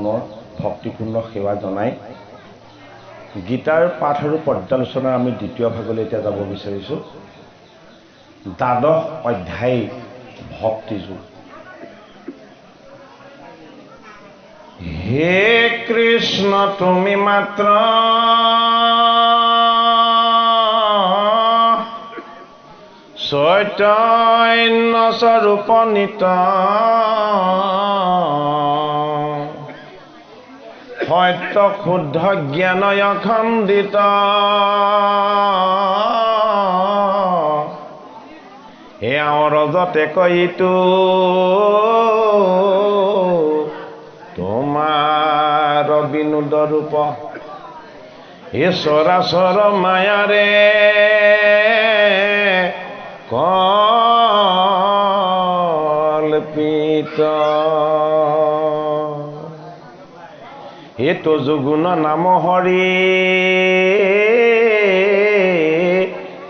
চৰণৰ ভক্তিপূৰ্ণ সেৱা জনাই গীতাৰ পাঠ আৰু পৰ্যালোচনাৰ আমি দ্বিতীয় ভাগলৈ এতিয়া যাব বিচাৰিছোঁ। দ্বাদশ অধ্যায় ভক্তিযোগ। হে কৃষ্ণ তুমি মাত্ৰ চৈতন্য স্বৰূপ নিত সত্য শুদ্ধ জ্ঞানয় খণ্ডিত এওঁ ৰজতে কৈতো তোমাৰ বিনোদ ৰূপ ঈশ্বৰাচৰ মায়াৰে কল্পিত হেতু যুগুণ নাম হৰি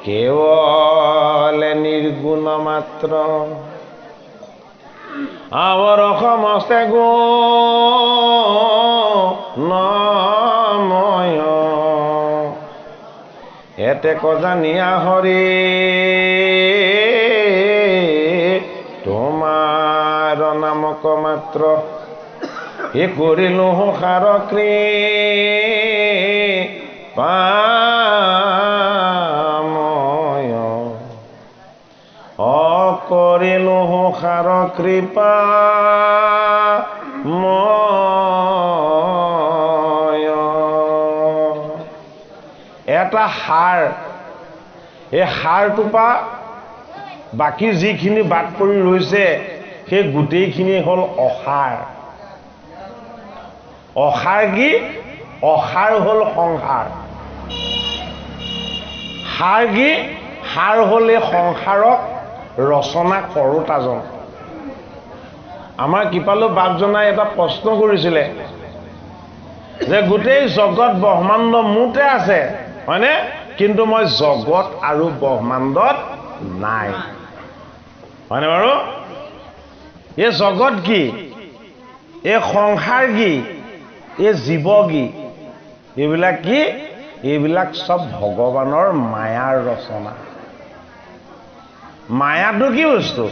কেৱল নিৰ্গুণ মাত্ৰ আৱৰ সমস্তে গুণময় এতে জানিয়া হৰি তোমাৰ নামক মাত্ৰ হে কৰিলো সাৰ কৃপাময় কৰিলো সাৰ কৃপাময়। এটা সাৰ, এই সাৰটোৰ পৰা বাকী যিখিনি বাদ পৰি ৰৈছে সেই গোটেইখিনি হ'ল অসাৰ। অসাৰ কি? অসাৰ হ'ল সংসাৰ। সাৰ কি? সাৰ হ'ল এই সংসাৰক ৰচনা কৰোঁতাজন। আমাৰ কৃপালু বাপজনাই এটা প্ৰশ্ন কৰিছিলে যে গোটেই জগত ব্ৰহ্মাণ্ড মোতে আছে, হয়নে? কিন্তু মই জগত আৰু ব্ৰহ্মাণ্ডত নাই, হয়নে বাৰু? এই জগত কি? এই সংসাৰ কি? এই জীৱ কি? এইবিলাক কি? এইবিলাক চব ভগৱানৰ মায়াৰ ৰচনা। মায়াটো কি বস্তু?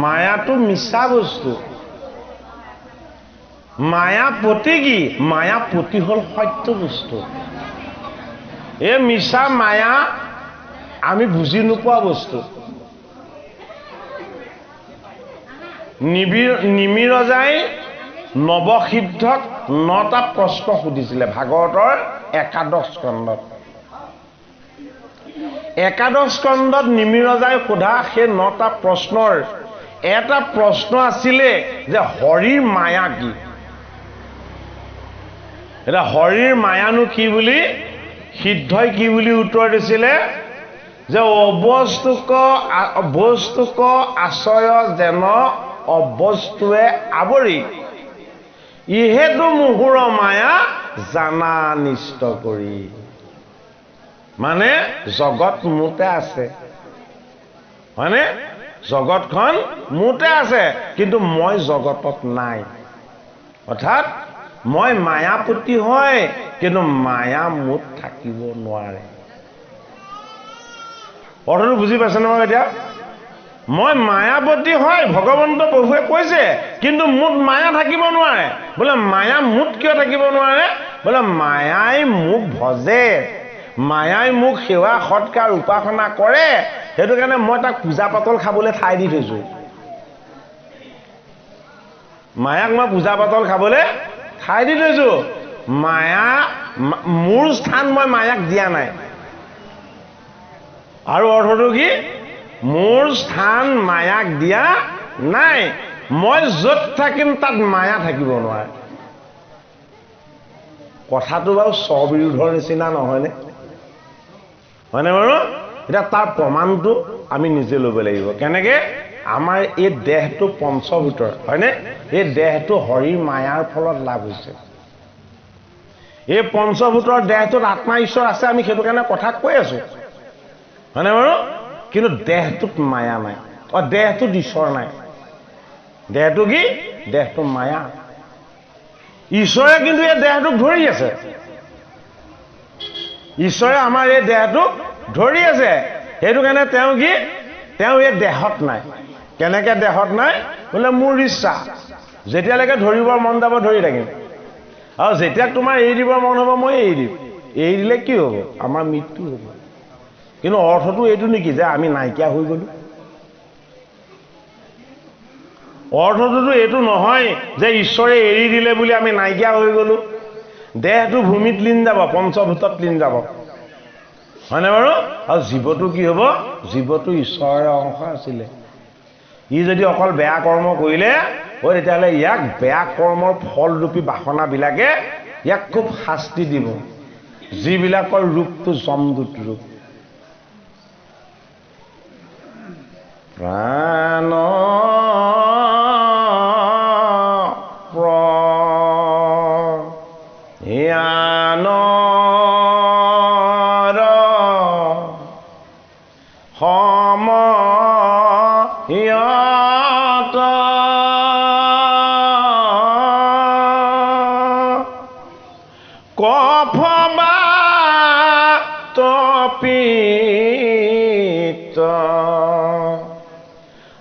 মায়াটো মিছা বস্তু। মায়াপতি কি? মায়াপতি হ'ল সত্য বস্তু। এই মিছা মায়া আমি বুজি নোপোৱা বস্তু। নিমিৰজাই নৱসিদ্ধক 9টা প্ৰশ্ন সুধিছিলে ভাগৱতৰ একাদশ স্কন্ধত। একাদশ স্কন্ধত নিমিৰজাই সোধা সেই 9টা প্ৰশ্নৰ এটা প্ৰশ্ন আছিলে যে হৰিৰ মায়া কি? এটা হৰিৰ মায়ানো কি বুলি সিদ্ধই কি বুলি উত্তৰ দিছিলে যে বস্তুক আশ্ৰয় যেন অবস্তুৱে আৱৰি ইহেতু মুহুৰ মায়া জানা নিষ্ট কৰি। মানে জগত মোতে আছে, হয়নে? জগতখন মোতে আছে কিন্তু মই জগতত নাই। অৰ্থাৎ মই মায়াপতি হয় কিন্তু মায়া মোত থাকিব নোৱাৰে। অৰ্থটো বুজি পাইছেনে বাৰু এতিয়া? মই মায়াপতি হয়, ভগৱন্ত প্ৰভুৱে কৈছে, কিন্তু মোত মায়া থাকিব নোৱাৰে। বোলে মায়া মোত কিয় থাকিব নোৱাৰে? বোলে মায়াই মোক ভজে, মায়াই মোক সেৱা সৎকাৰ উপাসনা কৰে, সেইটো কাৰণে মই তাক পূজা পাতল খাবলৈ ঠাই দি থৈছো। মায়াক মই পূজা পাতল খাবলৈ ঠাই দি থৈছো। মায়া মোৰ স্থান মই মায়াক দিয়া নাই। আৰু অৰ্থটো কি? মোৰ স্থান মায়াক দিয়া নাই। মই য'ত থাকিম তাত মায়া থাকিব নোৱাৰে। কথাটো বাৰু স্ববিৰোধৰ নিচিনা নহয়নে? হয়নে বাৰু? এতিয়া তাৰ প্ৰমাণটো আমি নিজে ল'ব লাগিব। কেনেকে? আমাৰ এই দেহটো পঞ্চভূতৰ, হয়নে? এই দেহটো হৰিৰ মায়াৰ ফলত লাভ হৈছে। এই পঞ্চভূতৰ দেহটোত আত্মা ঈশ্বৰ আছে, আমি সেইটো কাৰণে কথা কৈ আছো, হয়নে বাৰু? কিন্তু দেহটোত মায়া নাই, দেহটোত ঈশ্বৰ নাই। দেহটো কি? দেহটো মায়া। ঈশ্বৰে কিন্তু এই দেহটোক ধৰি আছে। ঈশ্বৰে আমাৰ এই দেহটোক ধৰি আছে। সেইটো কাৰণে তেওঁ কি তেওঁ এই দেহত নাই। কেনেকে দেহত নাই বোলে মোৰ ইচ্ছা যেতিয়ালৈকে ধৰিবৰ মন যাব ধৰি থাকিম, আৰু যেতিয়া তোমাৰ এৰি দিবৰ মন হ'ব মই এৰি দিম। এৰি দিলে কি হ'ব? আমাৰ মৃত্যু হ'ব। কিন্তু অৰ্থটো এইটো নেকি যে আমি নাইকিয়া হৈ গ'লো? অৰ্থটোতো এইটো নহয় যে ঈশ্বৰে এৰি দিলে বুলি আমি নাইকিয়া হৈ গ'লো। দেহটো ভূমিত লীন যাব, পঞ্চভূতত লীন যাব, হয়নে বাৰু? আৰু জীৱটো কি হ'ব? জীৱটো ঈশ্বৰৰে অংশ আছিলে। ই যদি অকল বেয়া কৰ্ম কৰিলে তেতিয়াহ'লে ইয়াক বেয়া কৰ্মৰ ফলৰূপী বাসনাবিলাকে ইয়াক খুব শাস্তি দিব, যিবিলাকৰ ৰূপটো যমদূত ৰূপ। প্ৰাণ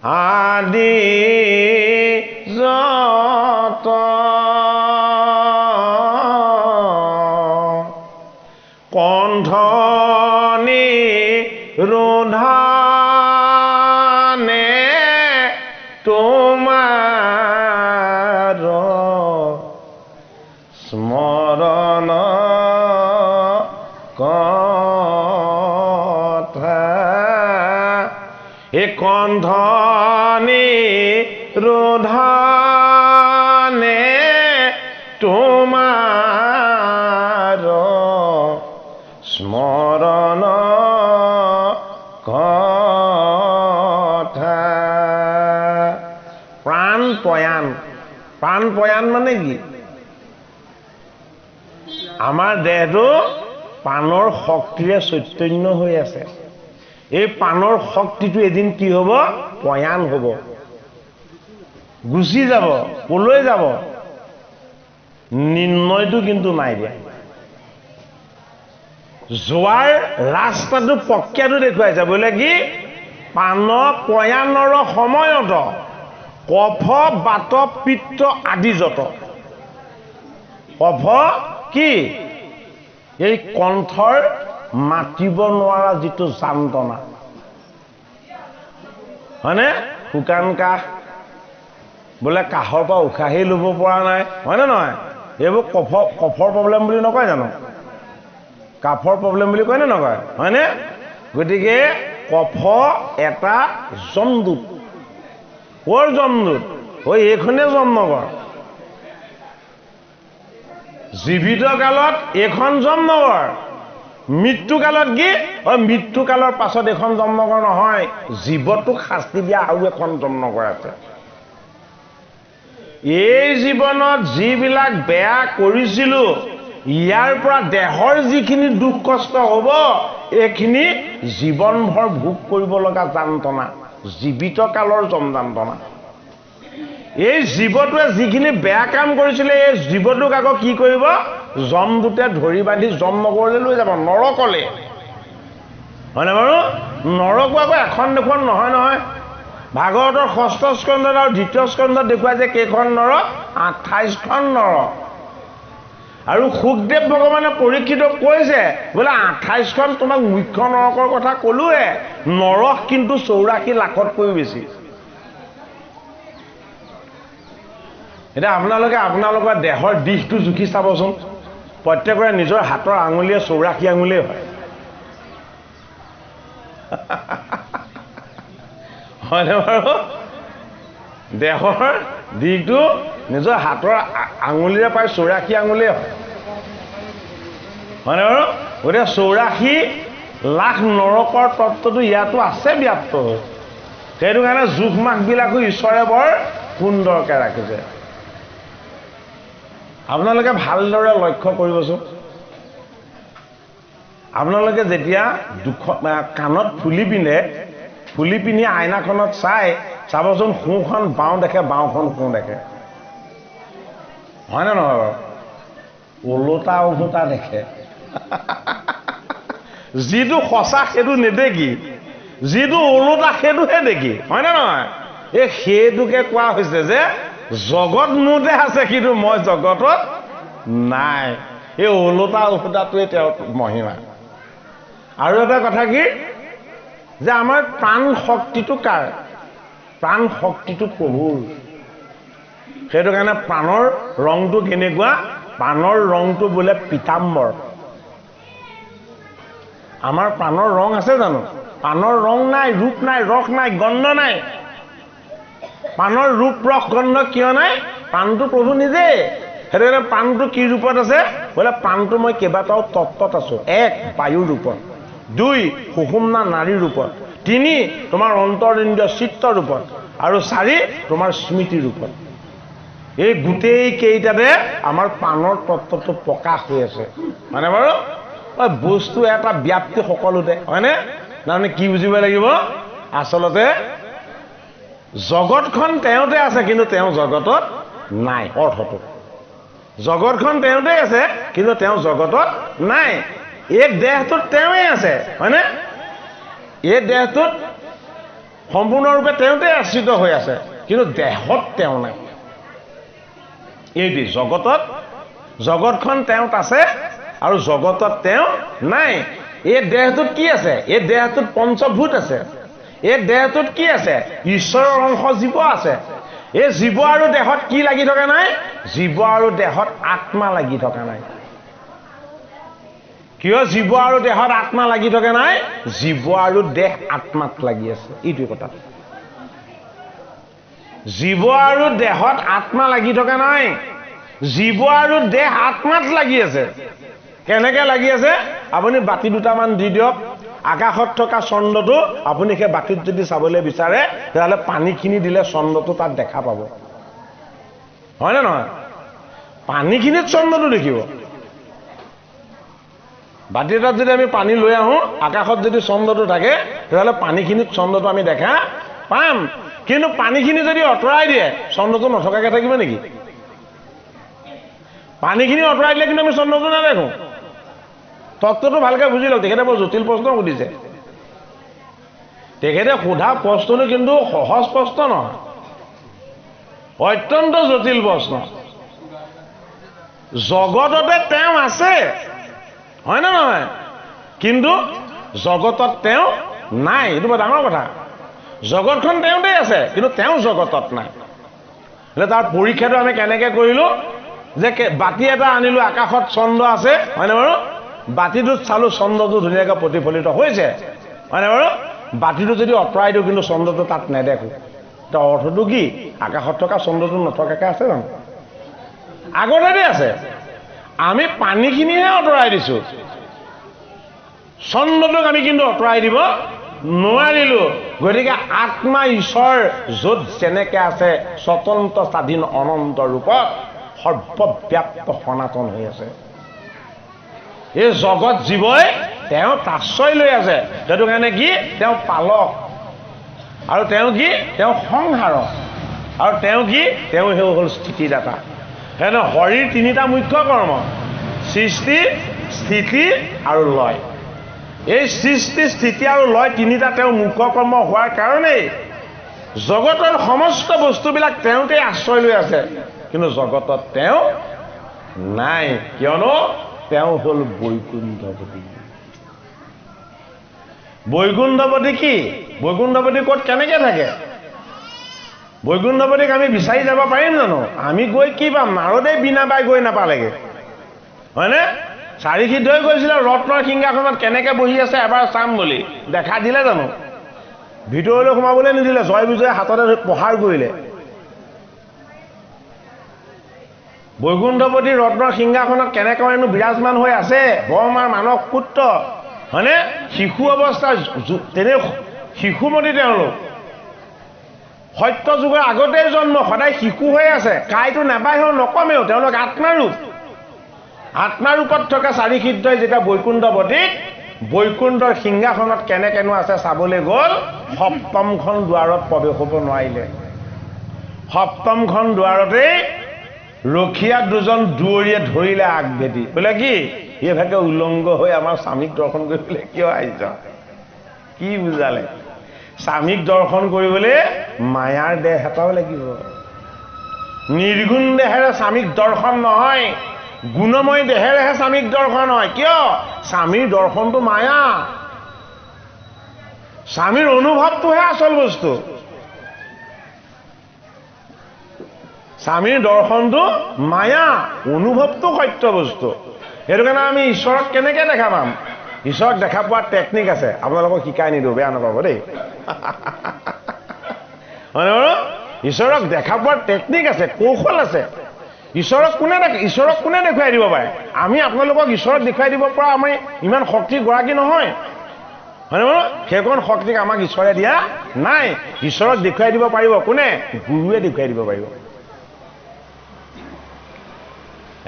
আদি যত কণ্ঠনি ৰোধানে তোমাৰ স্মৰণ কথা। এই কণ্ঠনি ৰোধানে তোমাৰ স্মৰণ কথা। প্ৰাণ পয়ান। প্ৰাণ পয়ান মানে কি? আমাৰ দেহটো প্ৰাণৰ শক্তিৰে চৈতন্য হৈ আছে। এই প্ৰাণৰ শক্তিটো এদিন কি হ'ব? পয়ান হ'ব, গুচি যাব। কলৈ যাব? নিৰ্ণয়টো কিন্তু নাই দিয়া। যোৱাৰ ৰাস্তাটো প্ৰক্ৰিয়াটো দেখুৱাইছে। বোলে কি? প্ৰাণ পয়ানৰ সময়ত কফ বাত পিত্ত আদি যত। কফ কি? এই কণ্ঠৰ মাতিব নোৱাৰা যিটো যান্ত্ৰণা, হয়নে? শুকান কাহ, বোলে কাহৰ পৰা উশাহেই ল'ব পৰা নাই, হয়নে নহয়? এইবোৰ কফৰ প্ৰব্লেম বুলি নকয় জানো? কাফৰ প্ৰব্লেম বুলি কয় নে নকয়? হয়নে? গতিকে কফ এটা যমদূত। কৰ যমদূত? এইখনে যমনগৰ। জীৱিত কালত এইখন যমনগৰ, মৃত্যুকালত কি? মৃত্যুকালৰ পাছত এখন যমনগৰ নহয়, জীৱটোক শাস্তি দিয়া আৰু এখন যমনগৰ আছে। এই জীৱনত যিবিলাক বেয়া কৰিছিলো, ইয়াৰ পৰা দেহৰ যিখিনি দুখ কষ্ট হ'ব, এইখিনি জীৱনভৰ ভোগ কৰিব লগা যন্ত্ৰণা, জীৱিত কালৰ যন্ত্ৰণা। এই জীৱটোৱে যিখিনি বেয়া কাম কৰিছিলে, এই জীৱটোক আকৌ কি কৰিব? যমদূতে ধৰি বান্ধি যমনগৰলৈ লৈ যাব, নৰকলে। হয়নে বাৰু? নৰকো আকৌ এখন দুখন নহয় নহয়। ভাগৱতৰ ষষ্ঠ স্কন্ধত আৰু দ্বিতীয় স্কন্ধত দেখুৱাইছে কেইখন নৰক? 28খন নৰক। আৰু সুখদেৱ ভগৱানে পৰীক্ষিতক কৈছে, বোলে 28খন তোমাক মুখ্য নৰকৰ কথা ক'লোৱে, নৰক কিন্তু 84 লাখতকৈ বেছি। এতিয়া আপোনালোকৰ দেহৰ দিশটো জুখি চাবচোন। প্ৰত্যেকৰে নিজৰ হাতৰ আঙুলিয়ে 84 আঙুলিয়ে হয়। হয়নে বাৰু? দেহৰ দিশটো নিজৰ হাতৰ আঙুলিৰে প্ৰায় 84 আঙুলিয়ে হয়। হয়নে বাৰু? গতিকে 84 লাখ নৰকৰ তত্ত্বটো ইয়াতো আছে ব্যাপ্ত হৈ। সেইটো কাৰণে জোখ মাখবিলাকো ঈশ্বৰে বৰ সুন্দৰকৈ ৰাখিছে। আপোনালোকে ভালদৰে লক্ষ্য কৰিবচোন। আপোনালোকে যেতিয়া কাণত ফুলি পিনি আইনাখনত চাবচোন, সোঁখন বাওঁ দেখে, বাওঁখন সোঁ দেখে। হয়নে নহয় বাৰু? ওলোটা ওভোটা দেখে। যিটো সঁচা সেইটো নেদেখি, যিটো ওলোটা সেইটোহে দেখি, হয়নে নহয়? এই সেইটোকে কোৱা হৈছে যে জগত মোৰতে আছে কিন্তু মই জগতত নাই। এই ওলোটা ওভোটাটোৱে তেওঁৰ মহিমা। আৰু এটা কথা কি যে আমাৰ প্ৰাণ শক্তিটো কাৰ? প্ৰাণ শক্তিটো প্ৰভুৰ। সেইটো কাৰণে প্ৰাণৰ ৰংটো কেনেকুৱা? প্ৰাণৰ ৰংটো বোলে পীতাম্বৰ। আমাৰ প্ৰাণৰ ৰং আছে জানো? প্ৰাণৰ ৰং নাই, ৰূপ নাই, ৰস নাই, গন্ধ নাই। প্ৰাণৰ ৰূপ ৰস গন্ধ কিয় নাই? প্ৰাণটো প্ৰভু নিজে। সেইটো কাৰণে প্ৰাণটো কি ৰূপত আছে? বোলে প্ৰাণটো মই কেইবাটাও তত্ত্বত আছো। 1 বায়ুৰ ৰূপত, 2 সুষুম্না নাড়ীৰ ৰূপত, 3 তোমাৰ অন্তৰিন্দ্ৰিয় চিত্ত ৰূপত, আৰু 4 তোমাৰ স্মৃতিৰ ৰূপত। এই গোটেই কেইটাতে আমাৰ প্ৰাণৰ তত্ত্বটো প্ৰকাশ হৈ আছে, মানে বাৰু বস্তু এটা ব্যাপ্তি সকলোতে, হয়নে? তাৰমানে কি বুজিব লাগিব? আচলতে জগতখন তেওঁতে আছে কিন্তু তেওঁ জগতত নাই। অৰ্থটো জগতখন তেওঁতে আছে কিন্তু তেওঁ জগতত নাই। এই দেহটোত তেওঁৱেই আছে, হয়নে? এই দেহটোত সম্পূৰ্ণৰূপে তেওঁতে আশ্ৰিত হৈ আছে কিন্তু দেহত তেওঁ নাই। এইটো জগতত, জগতখন তেওঁত আছে আৰু জগতত তেওঁ নাই। এই দেহটোত কি আছে? এই দেহটোত পঞ্চভূত আছে। এই দেহটোত কি আছে? ঈশ্বৰৰ অংশ জীৱ আছে। এই জীৱ আৰু দেহত কি লাগি থকা নাই? জীৱ আৰু দেহত আত্মা লাগি থকা নাই। কিয় জীৱ আৰু দেহত আত্মা লাগি থকা নাই? জীৱ আৰু দেহ আত্মাত লাগি আছে। এইটোৱে কথা। জীৱ আৰু দেহত আত্মা লাগি থকা নাই, জীৱ আৰু দেহ আত্মাত লাগি আছে। কেনেকে লাগি আছে? আপুনি বাতি দুটামান দি দিয়ক, আকাশত থকা চন্দ্ৰটো আপুনি সেই বাতিত যদি চাবলৈ বিচাৰে তেতিয়াহ'লে পানীখিনি দিলে চন্দ্ৰটো তাত দেখা পাব, হয়নে নহয়? পানীখিনিত চন্দ্ৰটো দেখিব। বাতি এটাত যদি আমি পানী লৈ আহোঁ, আকাশত যদি চন্দ্ৰটো থাকে তেতিয়াহ'লে পানীখিনিত চন্দ্ৰটো আমি দেখা পাম। কিন্তু পানীখিনি যদি আঁতৰাই দিয়ে চন্দ্ৰটো নথকাকৈ থাকিব নেকি? পানীখিনি আঁতৰাই দিলে কিন্তু আমি চন্দ্ৰটো নেদেখোঁ। তত্ত্বটো ভালকৈ বুজি লওক। তেখেতে বৰ জটিল প্ৰশ্ন সুধিছে। তেখেতে সোধা প্ৰশ্নটো কিন্তু সহজ প্ৰশ্ন নহয়, অত্যন্ত জটিল প্ৰশ্ন। জগততে তেওঁ আছে, হয়নে নহয়? কিন্তু জগতত তেওঁ নাই। এইটো বৰ ডাঙৰ কথা। জগতখন তেওঁতে আছে কিন্তু তেওঁ জগতত নাই। એટલે তাৰ পৰীক্ষাটো আমি কেনেকৈ কৰিলোঁ? যে বাতি এটা আনিলোঁ, আকাশত চন্দ্ৰ আছে, হয়নে বাৰু? বাতিটোত চালোঁ চন্দ্ৰটো ধুনীয়াকৈ প্ৰতিফলিত হৈছে, হয়নে বাৰু? বাতিটো যদি আঁতৰাই দিওঁ কিন্তু চন্দ্ৰটো তাত নেদেখোঁ। তাৰ অৰ্থটো কি? আকাশত থকা চন্দ্ৰটো নথকাকৈ আছে জানো? আগতে আছে। আমি পানীখিনিহে আঁতৰাই দিছোঁ, চন্দ্ৰটোক আমি কিন্তু আঁতৰাই দিব নোৱাৰিলোঁ। গতিকে আত্মা ঈশ্বৰ য'ত যেনেকৈ আছে স্বতন্ত্ৰ স্বাধীন অনন্ত ৰূপত সৰ্বব্যাপ্ত সনাতন হৈ আছে। এই জগত জীৱই তেওঁ আশ্ৰয় লৈ আছে। সেইটো কাৰণে কি? তেওঁ পালক, আৰু তেওঁ কি? তেওঁ সংহাৰক, আৰু তেওঁ কি? তেওঁ হ'ল স্থিতিদাতা। সেইকাৰণে হৰিৰ 3টা মুখ্য কৰ্ম: সৃষ্টি, স্থিতি আৰু লয়। এই সৃষ্টি, স্থিতি আৰু লয় 3টা তেওঁ মুখ্য কৰ্ম হোৱাৰ কাৰণেই জগতৰ সমস্ত বস্তুবিলাক তেওঁতেই আশ্ৰয় লৈ আছে কিন্তু জগতত তেওঁ নাই। কিয়নো তেওঁ হ'ল বৈকুণ্ঠপতি। বৈকুণ্ঠপতি কি? বৈকুণ্ঠপতি ক'ত কেনেকৈ থাকে? বৈকুণ্ঠপতিক আমি বিচাৰি যাব পাৰিম জানো? আমি গৈ কি পাম? নাৰদেই বিনা বাই গৈ নাপালেগে, হয়নে? চাৰিসিদ্ধই গৈছিলে ৰত্নৰ সিংহাসনত কেনেকৈ বহি আছে এবাৰ চাম বুলি, দেখা দিলে জানো? ভিতৰলৈ সোমাবলৈ নিদিলে, জয় বিজয়ে হাততে প্ৰহাৰ কৰিলে। বৈকুণ্ঠপতি ৰত্নৰ সিংহাসনত কেনেকৈ বিৰাজমান হৈ আছে, ব্ৰহ্মাৰ মানস পুত্ৰ, হয়নে? শিশু অৱস্থাৰ তেনে শিশুমতী তেওঁলোক, সত্য যুগৰ আগতেই জন্ম, সদায় শিশু হৈ আছে, কাইটো নাবাঢ়েও নকমেও, তেওঁলোক আত্মাৰূপ। আত্মাৰূপত থকা চাৰিসিদ্ধই যেতিয়া বৈকুণ্ঠপতিক বৈকুণ্ঠৰ সিংহাসনত কেনেকেনো আছে চাবলৈ গ'ল, সপ্তমখন দুৱাৰত প্ৰৱেশ হ'ব নোৱাৰিলে। সপ্তমখন দুৱাৰতেই ৰখিয়া দুজন দুৱৰীয়ে ধৰিলে আগভেটি বোলে কি এইভাগে উলংগ হৈ আমাৰ স্বামীক দৰ্শন কৰিবলৈ কিয় আহিছ কি বুজালে স্বামীক দৰ্শন কৰিবলৈ মায়াৰ দেহ এটাও লাগিব নিৰ্গুণ দেহেৰে স্বামীক দৰ্শন নহয় গুণময় দেহেৰেহে স্বামীক দৰ্শন হয় কিয় স্বামীৰ দৰ্শনটো মায়া স্বামীৰ অনুভৱটোহে আচল বস্তু স্বামীৰ দৰ্শনটো মায়া অনুভৱটো সত্য বস্তু সেইটো কাৰণে আমি ঈশ্বৰক কেনেকৈ দেখা পাম ঈশ্বৰক দেখা পোৱাৰ টেকনিক আছে আপোনালোকক শিকাই নিদিওঁ বেয়া নাপাব দেই হয়নে বাৰু ঈশ্বৰক দেখা পোৱাৰ টেকনিক আছে কৌশল আছে ঈশ্বৰক কোনে দেখুৱাই দিব পাৰে আমি আপোনালোকক ঈশ্বৰক দেখুৱাই দিব পৰা আমি ইমান শক্তি গৰাকী নহয় হয়নে বাৰু সেইকণ শক্তিক আমাক ঈশ্বৰে দিয়া নাই ঈশ্বৰক দেখুৱাই দিব পাৰিব কোনে গুৰুৱে দেখুৱাই দিব পাৰিব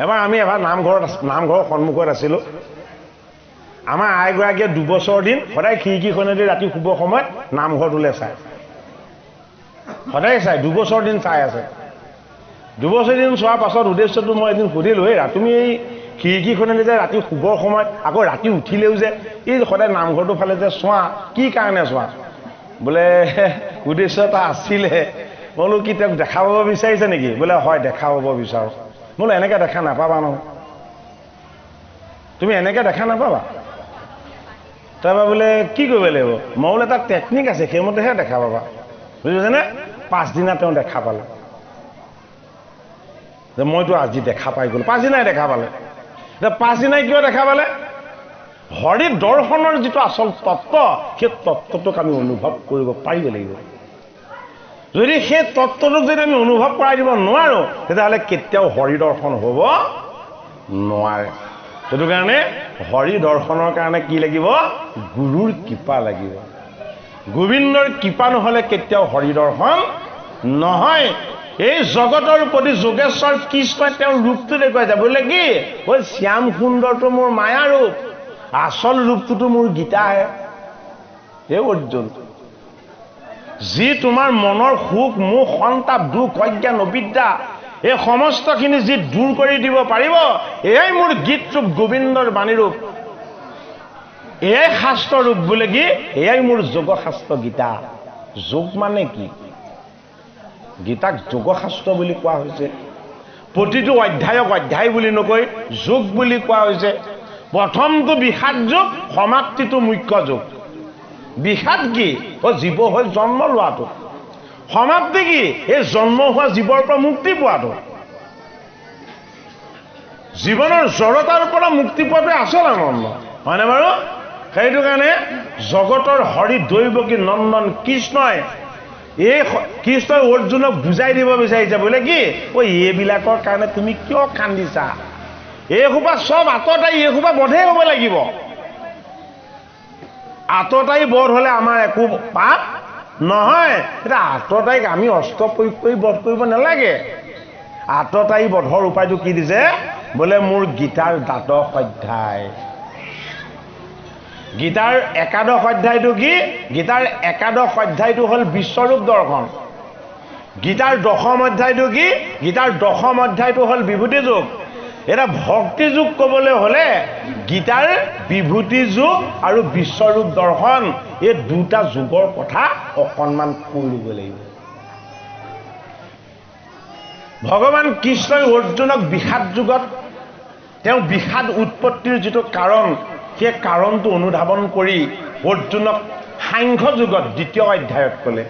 এবাৰ আমি নামঘৰৰ সন্মুখত আছিলোঁ আমাৰ আইগৰাকীয়ে 2 বছৰ দিন সদায় খিৰিকীখনেদি ৰাতি শুব সময়ত নামঘৰটোলৈ চায় সদায় চাই 2 বছৰ দিন চাই আছে 2 বছৰ দিন চোৱাৰ পাছত উদ্দেশ্যটো মই এদিন সুধিলোঁ তুমি এই খিৰিকীখনেদি যে ৰাতি শুবৰ সময়ত আকৌ ৰাতি উঠিলেও যে এই সদায় নামঘৰটোৰ ফালে যে চোৱা কি কাৰণে চোৱা বোলে উদ্দেশ্য এটা আছিলে বোলো কি তেওঁক দেখা পাব বিচাৰিছে নেকি বোলে হয় দেখা পাব বিচাৰোঁ বোলো এনেকৈ দেখা নাপাবা নহয় তুমি এনেকৈ দেখা নাপাবা তাৰপৰা বোলে কি কৰিব লাগিব মই বোলে এটা টেকনিক আছে সেইমতেহে দেখা পাবা বুজিছেনে 5 দিনা তেওঁ দেখা পালে যে মইতো আজি দেখা পাই গ'লো 5 দিনাই দেখা পালে 5 দিনাই কিয় দেখা পালে হৰি দৰ্শনৰ যিটো আচল তত্ত্ব সেই তত্ত্বটোক আমি অনুভৱ কৰিব পাৰিব লাগিব যদি সেই তত্ত্বটোক যদি আমি অনুভৱ কৰাই দিব নোৱাৰোঁ তেতিয়াহ'লে কেতিয়াও হৰি দৰ্শন হ'ব নোৱাৰে সেইটো কাৰণে হৰি দৰ্শনৰ কাৰণে কি লাগিব গুৰুৰ কৃপা লাগিব গোবিন্দৰ কৃপা নহ'লে কেতিয়াও হৰি দৰ্শন নহয় এই জগতৰ প্ৰতি যোগেশ্বৰ কৃষ্ণই তেওঁৰ ৰূপটো দেখুৱাই যায় বোলে কি ঐ শ্যাম সুন্দৰটো মোৰ মায়া ৰূপ আচল ৰূপটোতো মোৰ গীতাহে এই অৰ্জুন যি তোমাৰ মনৰ সুখ মুখ সন্তাপ দুখ অজ্ঞান অবিদ্যা এই সমস্তখিনি যি দূৰ কৰি দিব পাৰিব এয়াই মোৰ গীত ৰূপ গোবিন্দৰ বাণী ৰূপ এয়াই শাস্ত্ৰ ৰূপ বোলে কি এয়াই মোৰ যোগ শাস্ত্ৰ গীতা যোগ মানে কি গীতাক যোগ শাস্ত্ৰ বুলি কোৱা হৈছে প্ৰতিটো অধ্যায়ক অধ্যায় বুলি নকৈ যোগ বুলি কোৱা হৈছে প্ৰথমটো বিষাদ যোগ সমাপ্তিটো মুখ্য যোগ বিষাদ কি জীৱ হৈ জন্ম লোৱাটো সমাপ্তি কি এই জন্ম হোৱা জীৱৰ পৰা মুক্তি পোৱাটো জীৱনৰ জড়তাৰ পৰা মুক্তি পোৱাটোৱে আচল আনন্দ হয়নে বাৰু সেইটো কাৰণে জগতৰ হৰি দৈৱকী নন্দন কৃষ্ণই এই কৃষ্ণই অৰ্জুনক বুজাই দিব বিচাৰিছে বোলে কি এইবিলাকৰ কাৰণে তুমি কিয় কান্দিছা এইসোপা চব আঁততাই এইসোপা বধেই হ'ব লাগিব আঁততাই বধ হ'লে আমাৰ একো পাপ নহয় এটা আঁততাইক আমি অস্ত্ৰ প্ৰয়োগ কৰি বধ কৰিব নালাগে আঁততাই বধৰ উপায়টো কি দিছে বোলে মোৰ গীতাৰ দ্বাদশ অধ্যায় গীতাৰ একাদশ অধ্যায়টো কি গীতাৰ একাদশ অধ্যায়টো হ'ল বিশ্বৰূপ দৰ্শন গীতাৰ দশম অধ্যায়টো কি গীতাৰ দশম অধ্যায়টো হ'ল বিভূতি যোগ এটা ভক্তি যোগ ক'বলৈ হ'লে গীতাৰ বিভূতি যোগ আৰু বিশ্বৰূপ দৰ্শন এই দুটা যুগৰ কথা অকণমান কৈ ল'ব লাগিব ভগৱান কৃষ্ণই অৰ্জুনক বিষাদ যুগত তেওঁ বিষাদ উৎপত্তিৰ যিটো কাৰণ সেই কাৰণটো অনুধাৱন কৰি অৰ্জুনক সাংখ্য যুগত দ্বিতীয় অধ্যায়ত ক'লে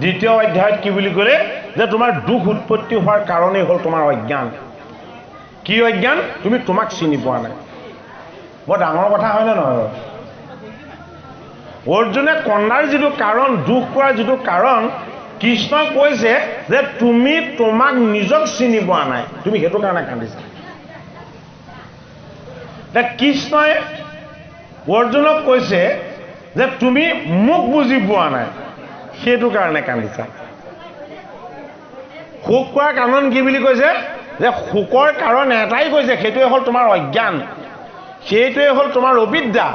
দ্বিতীয় অধ্যায়ত কি বুলি ক'লে যে তোমাৰ দুখ উৎপত্তি হোৱাৰ কাৰণেই হ'ল তোমাৰ অজ্ঞান কি অজ্ঞান তুমি তোমাক চিনি পোৱা নাই বৰ ডাঙৰ কথা হয়নে নহয় অৰ্জুনে কন্দাৰ যিটো কাৰণ দুখ কৰাৰ যিটো কাৰণ কৃষ্ণই কৈছে যে তুমি তোমাক নিজক চিনি পোৱা নাই তুমি সেইটো কাৰণে কান্দিছা কৃষ্ণই অৰ্জুনক কৈছে যে তুমি মোক বুজি পোৱা নাই সেইটো কাৰণে কান্দিছা শোক কৰাৰ কাৰণ কি বুলি কৈছে যে শোকৰ কাৰণ এটাই কৈছে সেইটোৱে হ'ল তোমাৰ অজ্ঞান সেইটোৱে হ'ল তোমাৰ অবিদ্যা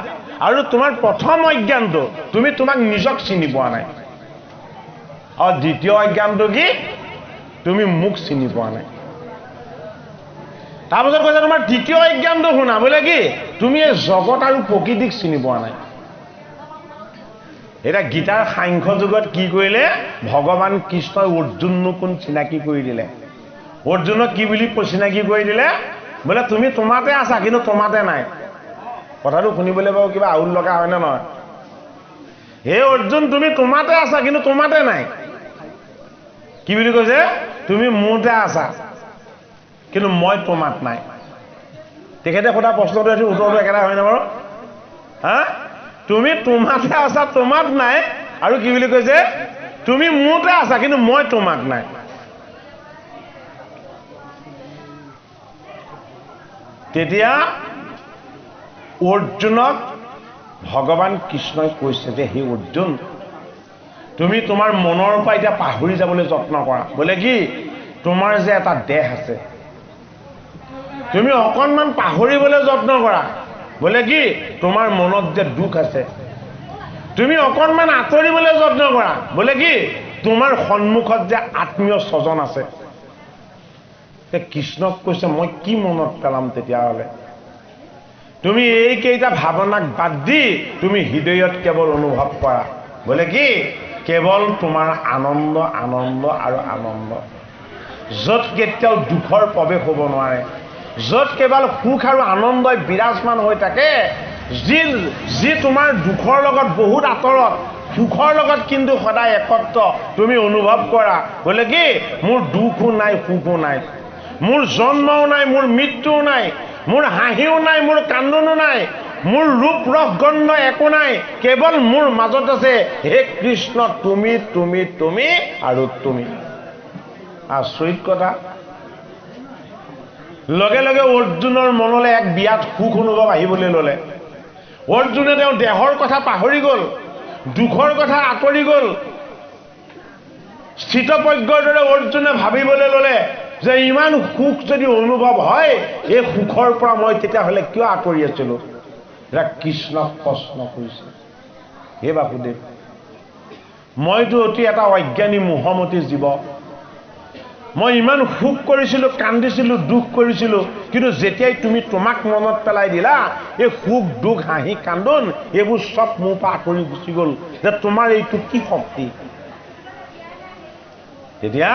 আৰু তোমাৰ প্ৰথম অজ্ঞানটো তুমি তোমাক নিজক চিনি পোৱা নাই আৰু দ্বিতীয় অজ্ঞানটো কি তুমি মোক চিনি পোৱা নাই তাৰপিছত কৈছে তোমাৰ দ্বিতীয় অজ্ঞানটো শুনা, বোলে কি তুমি এই জগত আৰু প্ৰকৃতিক চিনি পোৱা নাই। এতিয়া গীতাৰ সাংখ্য যুগত কি কৰিলে, ভগৱান কৃষ্ণই অৰ্জুনক কোন চিনাকি কৰি দিলে। অৰ্জুনক কি বুলি চিনাকি কৰি দিলে, বোলে তুমি তোমাতে আছা কিন্তু তোমাতে নাই। কথাটো শুনিবলৈ বাৰু কিবা আউল লগা হয়নে নহয়? হে অৰ্জুন, তুমি তোমাতে আছা কিন্তু তোমাতে নাই। কি বুলি কৈছে, তুমি মোৰতে আছা কিন্তু মই তোমাত নাই। তেখেতে সোধা প্ৰশ্নটো উত্তৰটো একেটাই হয়নে বাৰু? হা, তুমি তোমাতে আছা তোমাত নাই, আৰু কি বুলি কৈছে, তুমি মোৰতে আছা কিন্তু মই তোমাত নাই। তেতিয়া অৰ্জুনক ভগৱান কৃষ্ণই কৈছে যে হে অৰ্জুন, তুমি তোমাৰ মনৰ পৰা এতিয়া পাহৰি যাবলৈ যত্ন কৰা। বোলে কি তোমাৰ যে এটা দেহ আছে, তুমি অকণমান পাহৰিবলৈ যত্ন কৰা। বোলে কি তোমাৰ মনত যে দুখ আছে, তুমি অকণমান আঁতৰিবলৈ যত্ন কৰা। বোলে কি তোমাৰ সন্মুখত যে আত্মীয় স্বজন আছে। কৃষ্ণক কৈছে মই কি মনত পেলাম তেতিয়াহ'লে? তুমি এইকেইটা ভাৱনাক বাদ দি তুমি হৃদয়ত কেৱল অনুভৱ কৰা। বোলে কি কেৱল তোমাৰ আনন্দ আনন্দ আৰু আনন্দ, য'ত কেতিয়াও দুখৰ প্ৰৱেশ হ'ব নোৱাৰে, য'ত কেৱল সুখ আৰু আনন্দই বিৰাজমান হৈ থাকে, যি তোমাৰ দুখৰ লগত বহুত আঁতৰত, সুখৰ লগত কিন্তু সদায় একত্ৰ তুমি অনুভৱ কৰা। বোলে কি মোৰ দুখো নাই সুখো নাই, মোৰ জন্মও নাই মোৰ মৃত্যুও নাই, মোৰ হাঁহিও নাই মোৰ কান্দনো নাই, মোৰ ৰূপ ৰস গন্ধ একো নাই, কেৱল মোৰ মাজত আছে হে কৃষ্ণ তুমি তুমি তুমি আৰু তুমি। আচৰিত কথা। লগে লগে অৰ্জুনৰ মনলৈ এক বিৰাট সুখ অনুভৱ আহিবলৈ ল'লে। অৰ্জুনে তেওঁ দেহৰ কথা পাহৰি গ'ল, দুখৰ কথা আঁতৰি গ'ল। স্থিতপ্ৰজ্ঞৰ দৰে অৰ্জুনে ভাবিবলৈ ল'লে যে ইমান সুখ যদি অনুভৱ হয়, এই সুখৰ পৰা মই তেতিয়াহ'লে কিয় আঁতৰি আছিলোঁ? এতিয়া কৃষ্ণক প্ৰশ্ন কৰিছে, হে বাসুদেৱ, মইতো অতি এটা অজ্ঞানী মোহমতী জীৱ, মই ইমান সুখ কৰিছিলোঁ, কান্দিছিলোঁ, দুখ কৰিছিলোঁ, কিন্তু যেতিয়াই তুমি তোমাক মনত পেলাই দিলা, এই সুখ দুখ হাঁহি কান্দোন এইবোৰ চব মোৰ পৰা আঁতৰি গুচি গ'ল। যে তোমাৰ এইটো কি শক্তি? তেতিয়া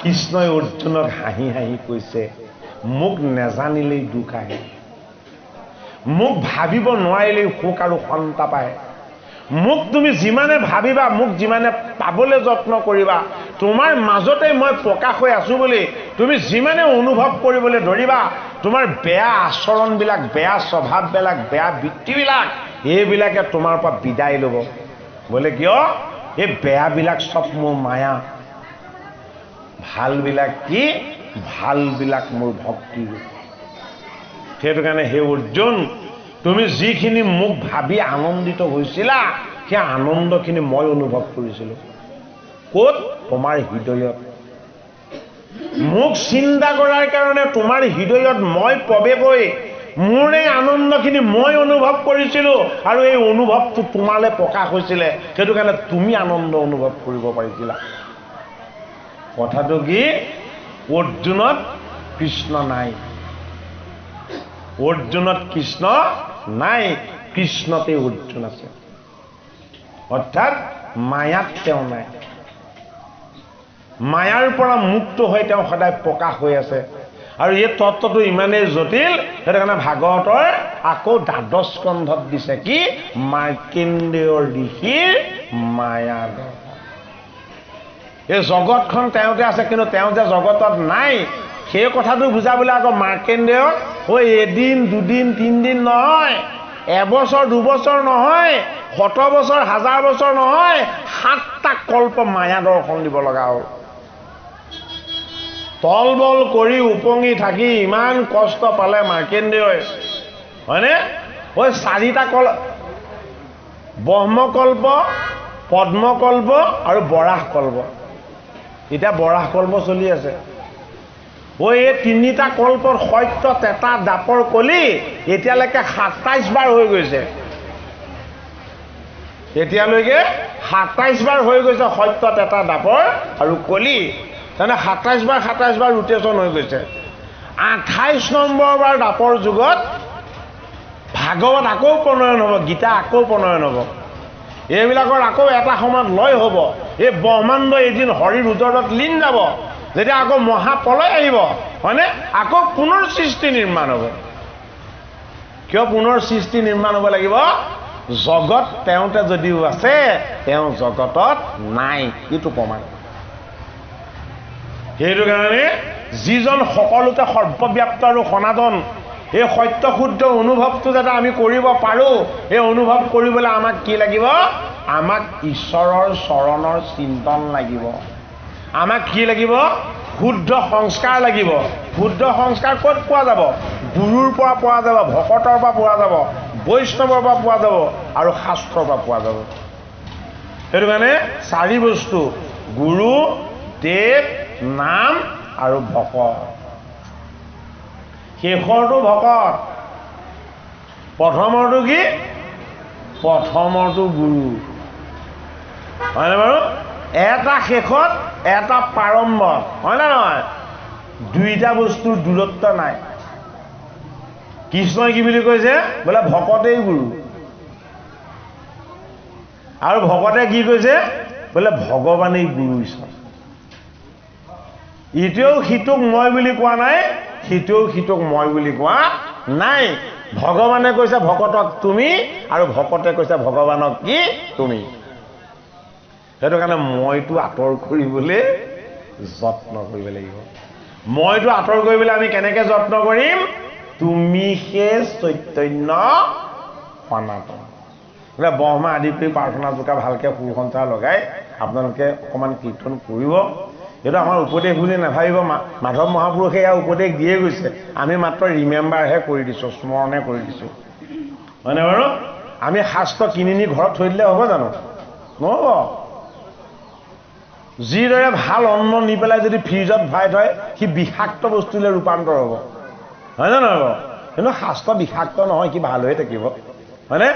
কৃষ্ণই অৰ্জুনক হাঁহি হাঁহি কৈছে, মোক নেজানিলেই দুখ আহে, মোক ভাবিব নোৱাৰিলেই সুখ আৰু সন্তাপ আহে। মোক তুমি যিমানে ভাবিবা, মোক যিমানে পাবলৈ যত্ন কৰিবা, তোমাৰ মাজতে মই প্ৰকাশ হৈ আছো বুলি তুমি যিমানে অনুভৱ কৰিবলৈ ধৰিবা, তোমাৰ বেয়া আচৰণবিলাক, বেয়া স্বভাৱবিলাক, বেয়া বৃত্তিবিলাক, এইবিলাকে তোমাৰ পৰা বিদায় ল'ব। বোলে কিয়? এই বেয়াবিলাক চব মোৰ মায়া, ভালবিলাক কি? ভালবিলাক মোৰ ভক্তি ৰূপ। সেইটো কাৰণে হে অৰ্জুন, তুমি যিখিনি মোক ভাবি আনন্দিত হৈছিলা, সেই আনন্দখিনি মই অনুভৱ কৰিছিলোঁ। ক'ত? তোমাৰ হৃদয়ত। মোক চিন্তা কৰাৰ কাৰণে তোমাৰ হৃদয়ত মই প্ৰৱেশ হৈ মোৰ এই আনন্দখিনি মই অনুভৱ কৰিছিলোঁ, আৰু এই অনুভৱটো তোমালৈ প্ৰকাশ হৈছিলে। সেইটো কাৰণে তুমি আনন্দ অনুভৱ কৰিব পাৰিছিলা। কথাটো কি? অৰ্জুনত কৃষ্ণ নাই, অৰ্জুনত কৃষ্ণ নাই, কৃষ্ণতে অৰ্জুন আছে। অৰ্থাৎ মায়াত তেওঁ নাই, মায়াৰ পৰা মুক্ত হৈ তেওঁ সদায় প্ৰকাশ হৈ আছে। আৰু এই তত্ত্বটো ইমানেই জটিল, সেইটো কাৰণে ভাগৱতৰ আকৌ ১২ স্কন্ধত দিছে কি? মাৰ্কণ্ডেয় ঋষিৰ মায়া দৰ্শন। এই জগতখন তেওঁতে আছে, কিন্তু তেওঁ যে জগতত নাই সেই কথাটো বুজাবলৈ আকৌ মাৰ্কণ্ডেয় এদিন দুদিন তিনিদিন নহয়, এবছৰ দুবছৰ নহয়, ১০০ বছৰ ১০০০ বছৰ নহয়, ৭টা কল্প মায়া দৰ্শন দিব লগা হ'ল। তলবল কৰি উপঙি থাকি ইমান কষ্ট পালে মাৰ্কণ্ডেয়ই, হয়নে? ৪টা ব্ৰহ্মকল্প, পদ্মকল্প আৰু বৰাহ কল্প। এতিয়া বৰাহ কল্প চলি আছে। এই ৩টা কল্পৰ সত্য তেতা দাপৰ কলি এতিয়ালৈকে ২৭ বাৰ হৈ গৈছে। এতিয়ালৈকে ২৭ বাৰ হৈ গৈছে সত্য তেতা দাপৰ আৰু কলি। তাৰমানে ২৭ বাৰ ৰোটেশ্যন হৈ গৈছে। 28 নম্বৰ বাৰ দাপৰ যুগত ভাগৱত আকৌ প্ৰণয়ন হ'ব, গীতা আকৌ প্ৰণয়ন হ'ব। এইবিলাকৰ আকৌ এটা সময়ত লয় হ'ব। এই ব্ৰহ্মাণ্ড এদিন হৰিৰ উদৰত লীন যাব। যেতিয়া আকৌ মহাপ্ৰলয় আহিব, হয়নে? আকৌ পুনৰ সৃষ্টি নিৰ্মাণ হ'ব। কিয় পুনৰ সৃষ্টি নিৰ্মাণ হ'ব লাগিব? জগত তেওঁতে যদিও আছে, তেওঁ জগতত নাই, এইটো প্ৰমাণ। সেইটো কাৰণে যিজন সকলোতে সৰ্বব্যাপ্ত আৰু সনাতন, এই সত্য শুদ্ধ অনুভৱটো যাতে আমি কৰিব পাৰোঁ, এই অনুভৱ কৰিবলৈ আমাক কি লাগিব? আমাক ঈশ্বৰৰ চৰণৰ চিন্তন লাগিব। আমাক কি লাগিব? শুদ্ধ সংস্কাৰ লাগিব। শুদ্ধ সংস্কাৰ ক'ত পোৱা যাব? গুৰুৰ পৰা পোৱা যাব, ভকতৰ পৰা পোৱা যাব, বৈষ্ণৱৰ পৰা পোৱা যাব আৰু শাস্ত্ৰৰ পৰা পোৱা যাব। সেইটো কাৰণে 4 বস্তু: গুৰু, দেৱ, নাম আৰু ভকত। শেষৰটো ভকত, প্ৰথমৰটো কি? প্ৰথমৰটো গুৰু, হয়নে বাৰু? এটা শেষত, এটা প্ৰাৰম্ভত, হয় নে নহয়? দুইটা বস্তুৰ দূৰত্ব নাই। কৃষ্ণই কি বুলি কৈছে? বোলে ভকতেই গুৰু। আৰু ভকতে কি কৈছে? বোলে ভগৱানেই গুৰু ঈশ্বৰ। ইটোৱেও সিটোক মই বুলি কোৱা নাই, সিটোৱেও সিটোক মই বুলি কোৱা নাই। ভগৱানে কৈছে ভকতক তুমি, আৰু ভকতে কৈছে ভগৱানক কি? তুমি। সেইটো কাৰণে মইতো আঁতৰ কৰিবলৈ যত্ন কৰিব লাগিব। মইতো আঁতৰ কৰিবলৈ আমি কেনেকৈ যত্ন কৰিম? তুমি হে চৈতন্য সনাতন। বোলে ব্ৰহ্মা আদি কৰি প্ৰাৰ্থনা জোকা ভালকৈ সুসঞ্চাৰ লগাই আপোনালোকে অকণমান কীৰ্তন কৰিব। এইটো আমাৰ উপদেশ বুলি নাভাবিব। মাধৱ মহাপুৰুষে ইয়াৰ উপদেশ দিয়ে গৈছে, আমি মাত্ৰ ৰিমেম্বাৰহে কৰি দিছোঁ, স্মৰণে কৰি দিছোঁ, হয়নে বাৰু? আমি শাস্ত্ৰ কিনি নি ঘৰত থৈ দিলে হ'ব জানো? নহ'ব। যিদৰে ভাল অন্ন নি পেলাই যদি ফ্ৰিজত ভৰাই থয়, সি বিষাক্ত বস্তুলৈ ৰূপান্তৰ হ'ব, হয়নে নহয় বাৰু? কিন্তু শাস্ত্ৰ বিষাক্ত নহয়, সি ভাল হৈ থাকিব, হয়নে?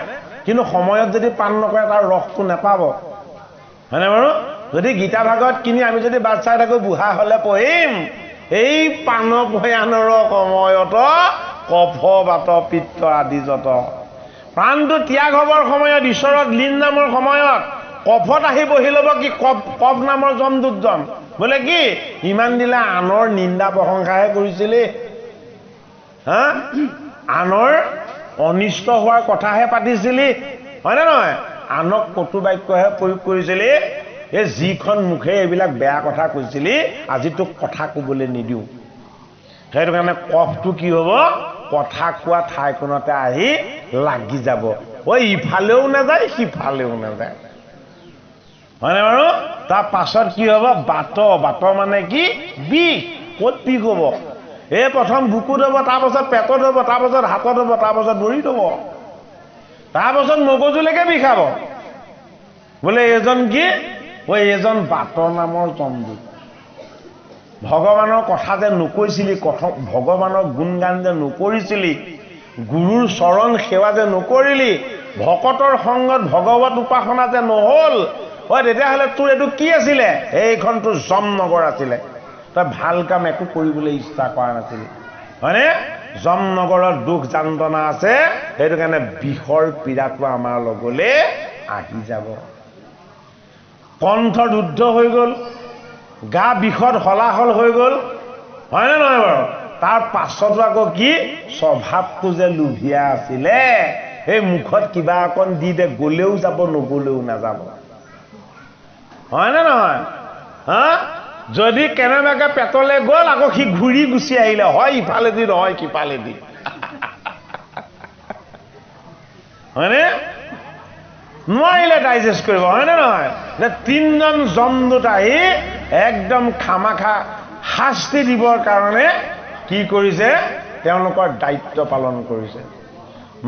কিন্তু সময়ত যদি পান নকৰে তাৰ ৰসটো নাপাব, হয়নে বাৰু? যদি গীতা ভাগৱত কিনি আমি যদি বাট চাই থাকোঁ, বুঢ়া হ'লে পঢ়িম, এই পান ভয়ানৰ সময়ত কফ বাত পিত্ত আদি যত। প্ৰাণটো ত্যাগ হ'বৰ সময়ত, ঈশ্বৰত লীন নামৰ সময়ত কফত আহি বহি ল'ব কি? কফ নামৰ যমদূতজন। বোলে কি? ইমান দিলে আনৰ নিন্দা প্ৰশংসাহে কৰিছিলে, হা? আনৰ অনিষ্ট হোৱাৰ কথাহে পাতিছিলি, হয়নে নহয়? আনক কটু বাক্যহে প্ৰয়োগ কৰিছিলি। এই যিখন মুখে এইবিলাক বেয়া কথা কৈছিলি, আজি তোক কথা ক'বলৈ নিদিওঁ। সেইটো কাৰণে কফটো কি হ'ব? কথা কোৱা ঠাইখনতে আহি লাগি যাব। ইফালেও নাযায়, সিফালেও নাযায়, হয়নে বাৰু? তাৰ পাছত কি হ'ব? বাত মানে কি? বিষ। ক'ত বিষ হ'ব? এই প্ৰথম বুকুত হ'ব, তাৰপাছত পেটত হ'ব, তাৰপাছত হাতত হ'ব, তাৰপাছত ভৰিত হ'ব, তাৰপাছত মগজুলৈকে বিষাব। বোলে এজন কি? এজন বাত নামৰ জমদূত। ভগৱানৰ কথা যে নকৈছিলি, ভগৱানৰ গুণগান যে নকৰিছিলি, গুৰুৰ চৰণ সেৱা যে নকৰিলি, ভকতৰ সংগত ভগৱত উপাসনা যে নহ'ল, তেতিয়াহ'লে তোৰ এইটো কি আছিলে? এইখন তোৰ যমনগৰ আছিলে। তই ভাল কাম একো কৰিবলৈ ইচ্ছা কৰা নাছিলি, হয়নে? যমনগৰত দুখ যান্ত্ৰণা আছে। সেইটো কাৰণে বিষৰ পীড়াটো আমাৰ লগলৈ আহি যাব। কণ্ঠ ৰুদ্ধ হৈ গ'ল, গা বিষত হলাহল হৈ গ'ল, হয়নে নহয় বাৰু? তাৰ পাছতো আকৌ কি? স্বভাৱটো যে লোভিয়া আছিলে, এই মুখত কিবা অকণ দি দে, গ'লেও যাব, নগ'লেও নাযাব, হয়নে নহয়? হা? যদি কেনেবাকৈ পেটলৈ গ'ল, আকৌ সি ঘূৰি গুচি আহিলে, হয় ইফালেদি নহয় সিফালেদি, হয়নে? নোৱাৰিলে ডাইজেষ্ট কৰিব, হয়নে নহয়? 3জন যমদূত আহি একদম খামাখা শাস্তি দিবৰ কাৰণে কি কৰিছে? তেওঁলোকৰ দায়িত্ব পালন কৰিছে।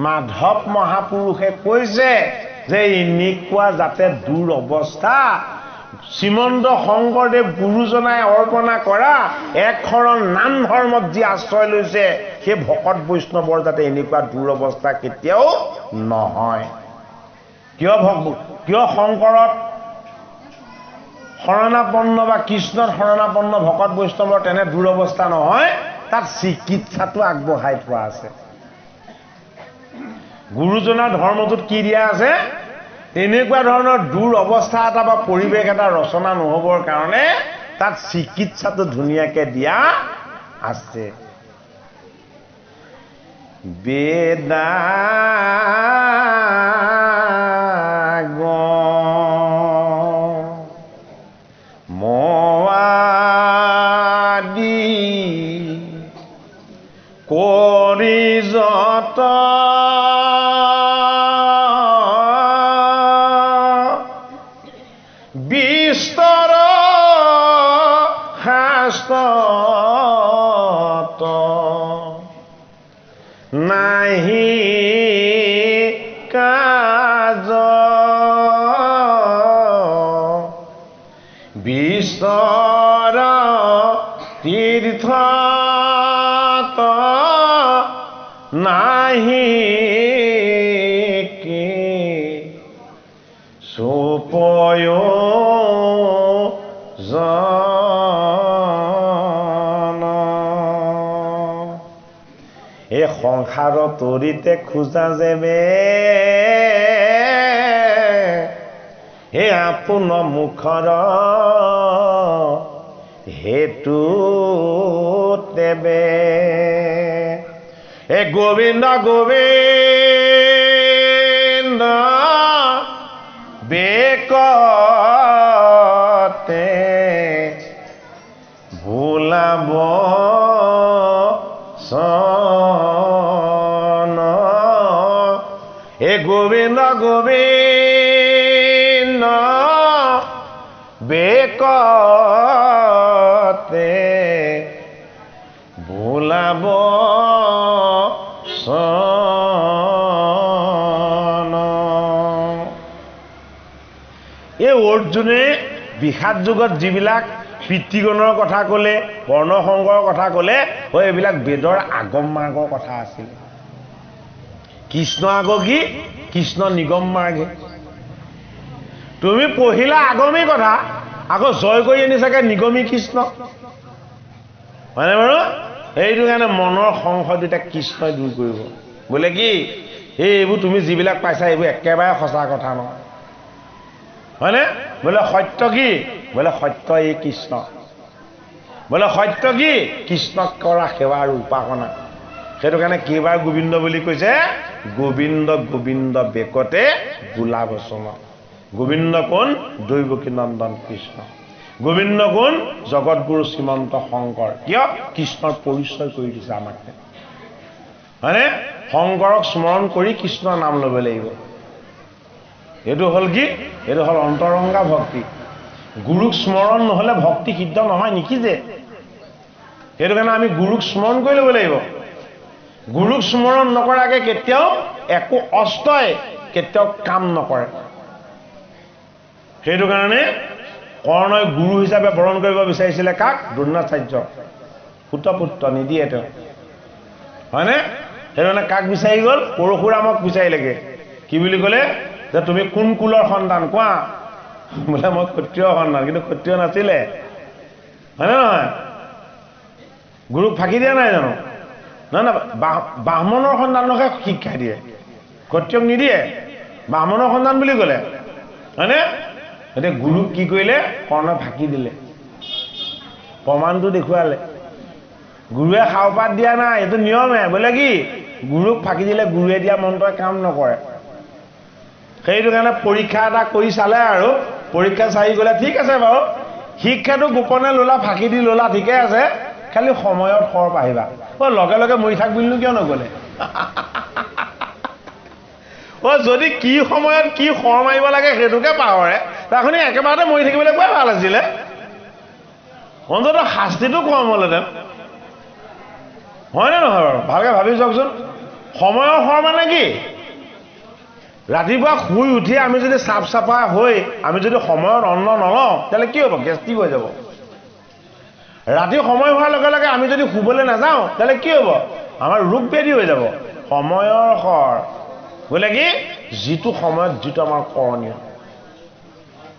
মাধৱ মহাপুৰুষে কৈছে যে এনেকুৱা যাতে দুৰৱস্থা শ্ৰীমন্ত শংকৰদেৱ গুৰুজনাই অৰ্পণা কৰা একশৰণ নাম ধৰ্মত যি আশ্ৰয় লৈছে, সেই ভকত বৈষ্ণৱৰ যাতে এনেকুৱা দুৰৱস্থা কেতিয়াও নহয়। কিয় শংকৰত শৰণাপন্ন বা কৃষ্ণত শৰণাপন্ন ভকত বৈষ্ণৱৰ তেনে দুৰৱস্থা নহয়? তাত চিকিৎসাটো আগবঢ়াই থোৱা আছে গুৰুজনাৰ ধৰ্মটোত কি দিয়া আছে এনেকুৱা ধৰণৰ দূৰ অৱস্থা এটা বা পৰিৱেশ এটা ৰচনা নহবৰ কাৰণে তাত চিকিৎসাটো ধুনীয়াকে দিয়া আছে বেদাগ মৱাদি কৰি যত বিস্তৰ শাস্ত্ৰত নাহি কাজ বিস্তৰ তীৰ্থত নাহি কি সুপয় এই সংসাৰ তৰিতে খোজা যেবে হে আপোন মুখৰ হেতু তেবে এ গোবিন্দ গোবিন্দ বেকতে ভুলাব এ গোবিন্দ গোবিন্দ বেকতে ভুলাব এই অৰ্জুনে বিষাদ যুগত যিবিলাক পিতৃগণৰ কথা ক'লে বৰ্ণসংগৰ কথা ক'লে এইবিলাক বেদৰ আগম মাৰ্গৰ কথা আছিল কৃষ্ণ আগৰ কি কৃষ্ণ নিগম মাৰ্গে তুমি পঢ়িলা আগমী কথা আকৌ জয় কৰি আনিছাগে নিগমী কৃষ্ণ হয়নে বাৰু এইটো কাৰণে মনৰ সংশয় দুটা কৃষ্ণই দূৰ কৰিব বোলে কি এইবোৰ তুমি যিবিলাক পাইছা এইবোৰ একেবাৰে সঁচা কথা নহয় হয়নে বোলে সত্য কি বোলে সত্য এই কৃষ্ণ বোলে সত্য কি কৃষ্ণক কৰা সেৱা আৰু উপাসনা সেইটো কাৰণে কেইবাৰ গোবিন্দ বুলি কৈছে গোবিন্দ গোবিন্দ বেকতে বোলা বচন গোবিন্দ কোন দৈৱকী নন্দন কৃষ্ণ গোবিন্দ কোন জগতগুৰু শ্ৰীমন্ত শংকৰ কিয় কৃষ্ণৰ পৰিচয় কৰি দিছে আমাক হয়নে শংকৰক স্মৰণ কৰি কৃষ্ণৰ নাম ল'ব লাগিব এইটো হ'ল কি এইটো হ'ল অন্তৰংগা ভক্তি গুৰুক স্মৰণ নহ'লে ভক্তি সিদ্ধ নহয় নেকি যে সেইটো কাৰণে আমি গুৰুক স্মৰণ কৰি ল'ব লাগিব গুৰুক স্মৰণ নকৰাকে কেতিয়াও একো অষ্টই কেতিয়াও কাম নকৰে সেইটো কাৰণে কৰ্ণই গুৰু হিচাপে বৰণ কৰিব বিচাৰিছিলে কাক দ্ৰোণাচাৰ্য পুত্ৰ নিদিয়ে তেওঁ হয়নে সেইটো কাৰণে কাক বিচাৰি গ'ল পৰশুৰামক বিচাৰিলেগে কি বুলি ক'লে যে তুমি কোন কুলৰ সন্তান কোৱা বোলে মই ক্ষত্ৰিয় সন্তান কিন্তু ক্ষত্ৰিয় নাছিলে হয়নে নহয় গুৰুক ফাঁকি দিয়া নাই জানো নহয় নহয় ব্ৰাহ্মণৰ সন্তানকহে শিক্ষা দিয়ে ক্ষত্ৰিয়ক নিদিয়ে ব্ৰাহ্মণৰ সন্তান বুলি ক'লে হয়নে এতিয়া গুৰুক কি কৰিলে কৰ্ণই ফাঁকি দিলে প্ৰমাণটো দেখুৱালে গুৰুৱে সাওপাত দিয়া নাই এইটো নিয়মে বোলে কি গুৰুক ফাঁকি দিলে গুৰুৱে দিয়া মন্ত্ৰই কাম নকৰে সেইটো কাৰণে পৰীক্ষা এটা কৰি চালে আৰু পৰীক্ষা চাই গ'লে ঠিক আছে বাৰু শিক্ষাটো গোপনে ল'লা ফাঁকি দি ল'লা ঠিকে আছে খালি সময়ত খৰ পাহিবা লগে লগে মৰি থাক বুলিনো কিয় নগ'লে যদি কি সময়ত কি খৰ মাৰিব লাগে সেইটোকে পাহৰে তাখনি একেবাৰতে মৰি থাকিবলৈ কোৱাই ভাল আছিলে অন্তত শাস্তিটো কম হ'লহেঁতেন হয়নে নহয় বাৰু ভালকে ভাবি চাওকচোন সময়ৰ খৰ মানে কি ৰাতিপুৱা শুই উঠি আমি যদি চাফ চাফা হৈ আমি যদি সময়ত অন্ন নলওঁ তেতিয়াহ'লে কি হ'ব গেষ্টিক হৈ যাব ৰাতি সময় হোৱাৰ লগে লগে আমি যদি শুবলৈ নাযাওঁ তেতিয়াহ'লে কি হ'ব আমাৰ ৰোগ ব্যাধি হৈ যাব সময়ৰ খৰ বোলে কি যিটো সময়ত যিটো আমাৰ কৰণীয়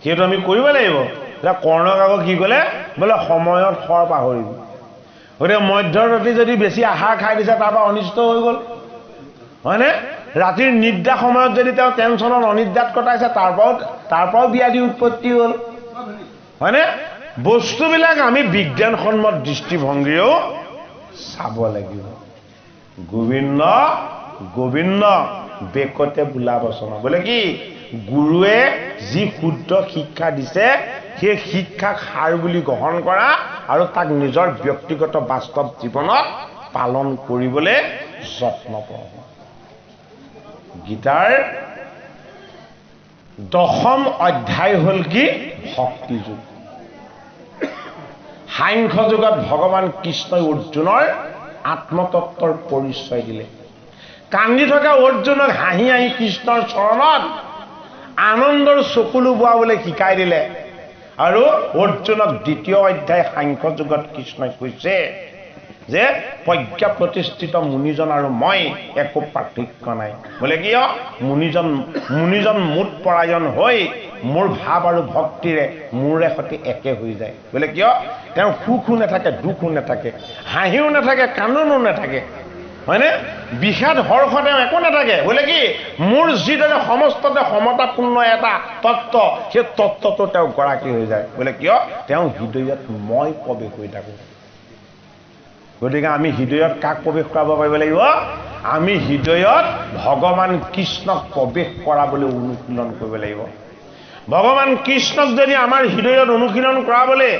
সেইটো আমি কৰিব লাগিব এতিয়া কৰ্ণক আকৌ কি ক'লে বোলে সময়ত খৰ পাহৰিবি গতিকে মধ্যৰাতি যদি বেছি আহাৰ খাই দিছে তাৰ পৰা অনিষ্ট হৈ গ'ল হয়নে ৰাতিৰ নিদ্ৰা সময়ত যদি তেওঁ টেনচনত অনিদ্ৰাত কটাইছে তাৰ পৰাও ব্যাধি উৎপত্তি হ'ল হয়নে বস্তুবিলাক আমি বিজ্ঞানসন্মত দৃষ্টিভংগীৰেও চাব লাগিব গোবিন্দ গোবিন্দ বেকতে বোলা বচন বোলে কি গুৰুৱে যি শুদ্ধ শিক্ষা দিছে সেই শিক্ষাক সাৰ বুলি গ্ৰহণ কৰা আৰু তাক নিজৰ ব্যক্তিগত বাস্তৱ জীৱনত পালন কৰিবলৈ যত্ন কৰা গীতাৰ 10ম অধ্যায় হ'ল কি ভক্তি যোগ সাংখ্য যুগত ভগৱান কৃষ্ণই অৰ্জুনৰ আত্মতত্বৰ পৰিচয় দিলে কান্দি থকা অৰ্জুনক হাঁহি হাঁহি কৃষ্ণৰ চৰণত আনন্দৰ চকুলো বোৱাবলৈ শিকাই দিলে আৰু অৰ্জুনক 2য় অধ্যায় সাংখ্য যুগত কৃষ্ণই কৈছে যে প্ৰজ্ঞা প্ৰতিষ্ঠিত মুনিজন আৰু মই একো পাৰ্থক্য নাই বোলে কিয় মুনিজন মুঠ পৰায়ণ হৈ মোৰ ভাৱ আৰু ভক্তিৰে মোৰে সৈতে একে হৈ যায় বোলে কিয় তেওঁ সুখো নাথাকে দুখো নাথাকে হাঁহিও নাথাকে কান্দোনো নাথাকে হয়নে বিষাদ হৰ্ষ তেওঁ একো নাথাকে বোলে কি মোৰ যিদৰে সমস্ততে সমতাপূৰ্ণ এটা তত্ত্ব সেই তত্ত্বটো তেওঁ গৰাকী হৈ যায় বোলে কিয় তেওঁ হৃদয়ত মই প্ৰৱেশ হৈ থাকো গতিকে আমি হৃদয়ত কাক প্ৰৱেশ কৰাব পাৰিব লাগিব আমি হৃদয়ত ভগৱান কৃষ্ণক প্ৰৱেশ কৰাবলৈ অনুশীলন কৰিব লাগিব ভগৱান কৃষ্ণক যদি আমাৰ হৃদয়ত অনুশীলন কৰাবলৈ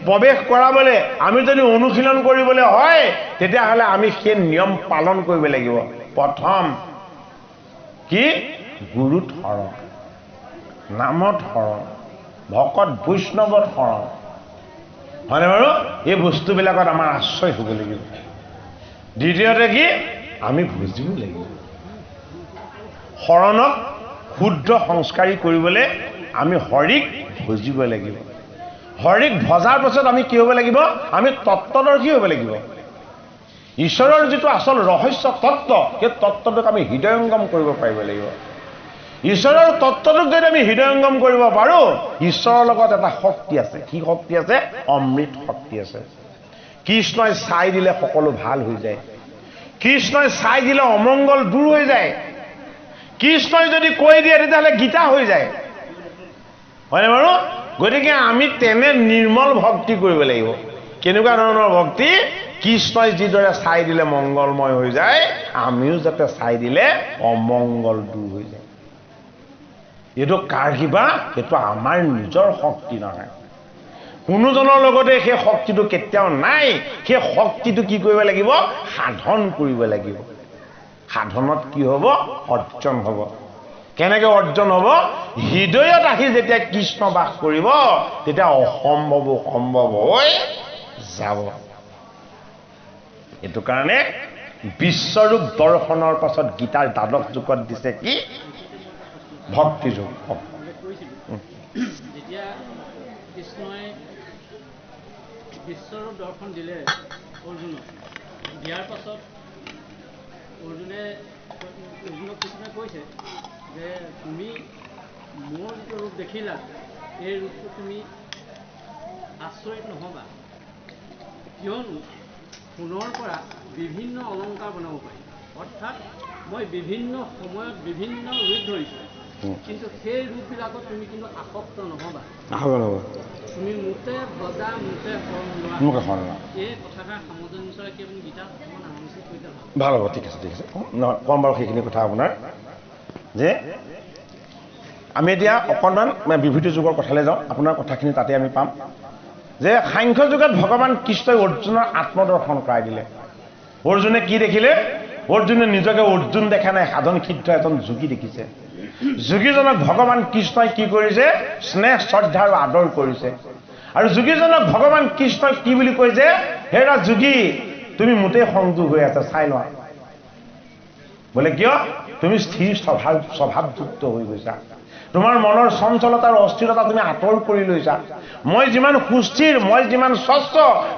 প্ৰৱেশ কৰাবলৈ আমি যদি অনুশীলন কৰিবলৈ হয় তেতিয়াহ'লে আমি সেই নিয়ম পালন কৰিব লাগিব প্ৰথম কি গুৰুত শৰণ নামত শৰণ ভকত বৈষ্ণৱত শৰণ হয়নে বাৰু এই বস্তুবিলাকত আমাৰ আশ্ৰয় হ'ব লাগিব দ্বিতীয়তে কি আমি বুজিব লাগিব শৰণক শুদ্ধ সংস্কাৰী কৰিবলৈ আমি হৰিক বুজিব লাগিব হৰিক ভজাৰ পাছত আমি কি হ'ব লাগিব আমি তত্ত্বদৰ্শী হ'ব লাগিব ঈশ্বৰৰ যিটো আচল ৰহস্য তত্ত্ব সেই তত্ত্বটোক আমি হৃদয়ংগম কৰিব পাৰিব লাগিব ঈশ্বৰৰ তত্ত্বটোক যদি আমি হৃদয়ংগম কৰিব পাৰোঁ ঈশ্বৰৰ লগত এটা শক্তি আছে কি শক্তি আছে অমৃত শক্তি আছে কৃষ্ণই চাই দিলে সকলো ভাল হৈ যায় কৃষ্ণই চাই দিলে অমংগল দূৰ হৈ যায় কৃষ্ণই যদি কৈ দিয়ে তেতিয়াহ'লে গীতা হৈ যায় হয়নে বাৰু গতিকে আমি তেনে নিৰ্মল ভক্তি কৰিব লাগিব কেনেকুৱা ধৰণৰ ভক্তি কৃষ্ণই যিদৰে চাই দিলে মংগলময় হৈ যায় আমিও যাতে চাই দিলে অমংগল দূৰ হৈ যায় এইটো কাৰ কিবা এইটো আমাৰ নিজৰ শক্তি নহয় কোনোজনৰ লগতে সেই শক্তিটো কেতিয়াও নাই সেই শক্তিটো কি কৰিব লাগিব সাধন কৰিব লাগিব সাধনত কি হ'ব অৰ্জন হ'ব কেনেকৈ অৰ্জন হ'ব হৃদয়ত আহি যেতিয়া কৃষ্ণ বাস কৰিব তেতিয়া অসম্ভৱ সম্ভৱ হৈ যাব এইটো কাৰণে বিশ্বৰূপ দৰ্শনৰ পাছত গীতাৰ দ্বাদশ যুগত দিছে কি ভক্তি যোগ যেতিয়া কৃষ্ণই বিশ্বৰূপ দৰ্শন দিলে অৰ্জুনক দিয়াৰ পাছত অৰ্জুনক কৃষ্ণই কৈছে যে তুমি মোৰ যিটো ৰূপ দেখিলা এই ৰূপটো তুমি আচৰিত নহ'বা কিয়নো সোণৰ পৰা বিভিন্ন অলংকাৰ বনাব পাৰি অৰ্থাৎ মই বিভিন্ন সময়ত বিভিন্ন ৰূপ ধৰিছোঁ কিন্তু সেই ৰূপবিলাকত তুমি কিন্তু আসক্ত নহ'বা তুমি মোতে ভজা মোতে শৰণ লোৱা এই কথাষাৰ সামঞ্জস্যৰে কি আপুনি গীতাত অকণমান আলোচনা কৰিলে ভাল হ'ব ঠিক আছে কম বাৰু সেইখিনি কথা আপোনাৰ যে আমি এতিয়া অকণমান বিভূতি যুগৰ কথালৈ যাওঁ আপোনাৰ কথাখিনি তাতে আমি পাম যে সাংখ্য যুগত ভগৱান কৃষ্ণই অৰ্জুনৰ আত্মদৰ্শন কৰাই দিলে অৰ্জুনে কি দেখিলে অৰ্জুনে নিজকে অৰ্জুন দেখা নাই সাধন সিদ্ধ এজন যোগী দেখিছে যোগীজনক ভগৱান কৃষ্ণই কি কৰিছে স্নেহ শ্ৰদ্ধা আৰু আদৰ কৰিছে আৰু যোগীজনক ভগৱান কৃষ্ণই কি বুলি কৈছে হেৰা যোগী তুমি মোটেই সংযোগ হৈ আছা চাই লোৱা বোলে কিয় তুমি স্থিৰ স্বভাৱযুক্ত হৈ গৈছা তোমাৰ মনৰ চঞ্চলতা আৰু অস্থিৰতা তুমি আঁতৰ কৰি লৈছা মই যিমান সুস্থিৰ মই যিমান স্বচ্ছ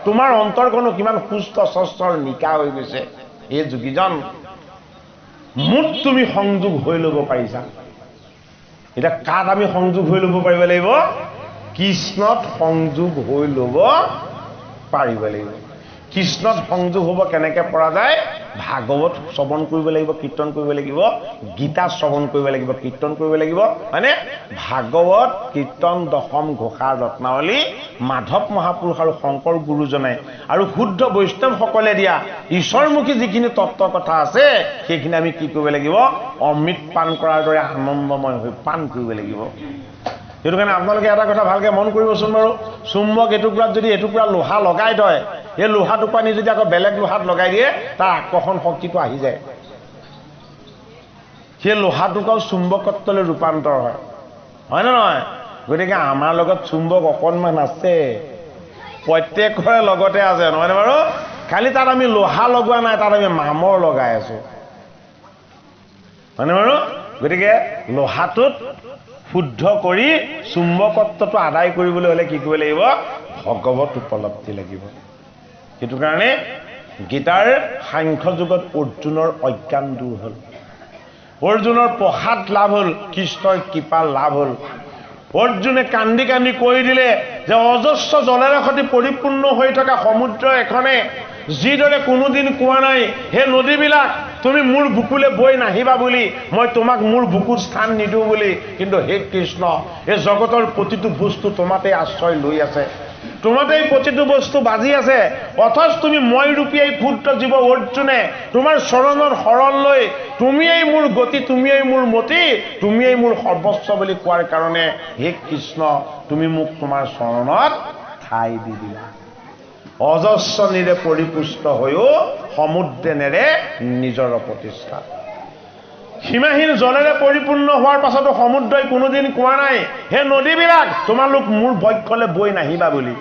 তোমাৰ অন্তৰখনো কিমান সুস্থ স্বচ্ছ আৰু নিকা হৈ গৈছে এই যোগীজন মুঠ তুমি সংযোগ হৈ ল'ব পাৰিছা এটা কাত আমি সংযোগ হৈ ল'ব পাৰিব লাগিব কৃষ্ণত সংযোগ হৈ ল'ব পাৰিব লাগিব কৃষ্ণত সংযোগ হ'ব কেনেকৈ পৰা যায় ভাগৱত শ্ৰৱণ কৰিব লাগিব কীৰ্তন কৰিব লাগিব গীতা শ্ৰৱণ কৰিব লাগিব কীৰ্তন কৰিব লাগিব হয়নে ভাগৱত কীৰ্তন দশম ঘোষা ৰত্নাৱলী মাধৱ মহাপুৰুষ আৰু শংকৰ গুৰুজনে আৰু শুদ্ধ বৈষ্ণৱসকলে দিয়া ঈশ্বৰমুখী যিখিনি তত্ত্ব কথা আছে সেইখিনি আমি কি কৰিব লাগিব অমৃত পান কৰাৰ দৰে আনন্দময় হৈ পান কৰিব লাগিব সেইটো কাৰণে আপোনালোকে এটা কথা ভালকৈ মন কৰিবচোন বাৰু চুম্বক এটুকুৰাত যদি এটুকুৰা লোহা লগাই থয় এই লোহাটো পানী যদি আকৌ বেলেগ লোহাত লগাই দিয়ে তাৰ আকৰ্ষণ শক্তিটো আহি যায় সেই লোহাটোকো চুম্বকত্বলৈ ৰূপান্তৰ হয় হয়নে নহয় গতিকে আমাৰ লগত চুম্বক অকণমান আছে প্ৰত্যেকৰে লগতে আছে নহয়নে বাৰু খালি তাত আমি লোহা লগোৱা নাই তাত আমি মামৰ লগাই আছো হয়নে বাৰু গতিকে লোহাটোত শুদ্ধ কৰি চুম্বকত্বটো আদায় কৰিবলৈ হ'লে কি কৰিব লাগিব ভগৱত উপলব্ধি লাগিব সেইটো কাৰণে গীতাৰ সাংখ্য যুগত অৰ্জুনৰ অজ্ঞান দূৰ হ'ল অৰ্জুনৰ প্ৰসাদ লাভ হ'ল কৃষ্ণৰ কৃপা লাভ হ'ল অৰ্জুনে কান্দি কান্দি কৈ দিলে যে অজস্ৰ জলেৰে সৈতে পৰিপূৰ্ণ হৈ থকা সমুদ্ৰ এখনে যিদৰে কোনোদিন কোৱা নাই হে নদীবিলাক তুমি মোৰ বুকুলে বৈ নাহিবা বুলি মই তোমাক মোৰ বুকুত স্থান নিদিওঁ বুলি কিন্তু হে কৃষ্ণ এই জগতৰ প্ৰতিটো বস্তু তোমাতেই আশ্ৰয় লৈ আছে তোমাতেই প্ৰতিটো বস্তু বাজি আছে অথচ তুমি মই ৰূপী এই ক্ষুদ্ৰ জীৱ অৰ্জুনে তোমাৰ চৰণৰ শৰণ লৈ তুমিয়েই মোৰ গতি তুমিয়েই মোৰ মতি তুমিয়েই মোৰ সৰ্বস্ব বুলি কোৱাৰ কাৰণে হে কৃষ্ণ তুমি মোক তোমাৰ চৰণত ঠাই দি দিলা অজস্ৰ নিৰে পৰিপুষ্ট হৈও সমুদ্ৰে নেৰে নিজৰ প্ৰতিষ্ঠা সীমাহীন জলেৰে পৰিপূৰ্ণ হোৱাৰ পাছতো সমুদ্ৰই কোনোদিন কোৱা নাই হে নদীবিলাক তোমালোক মোৰ বক্ষলৈ বৈ নাহিবা বুলি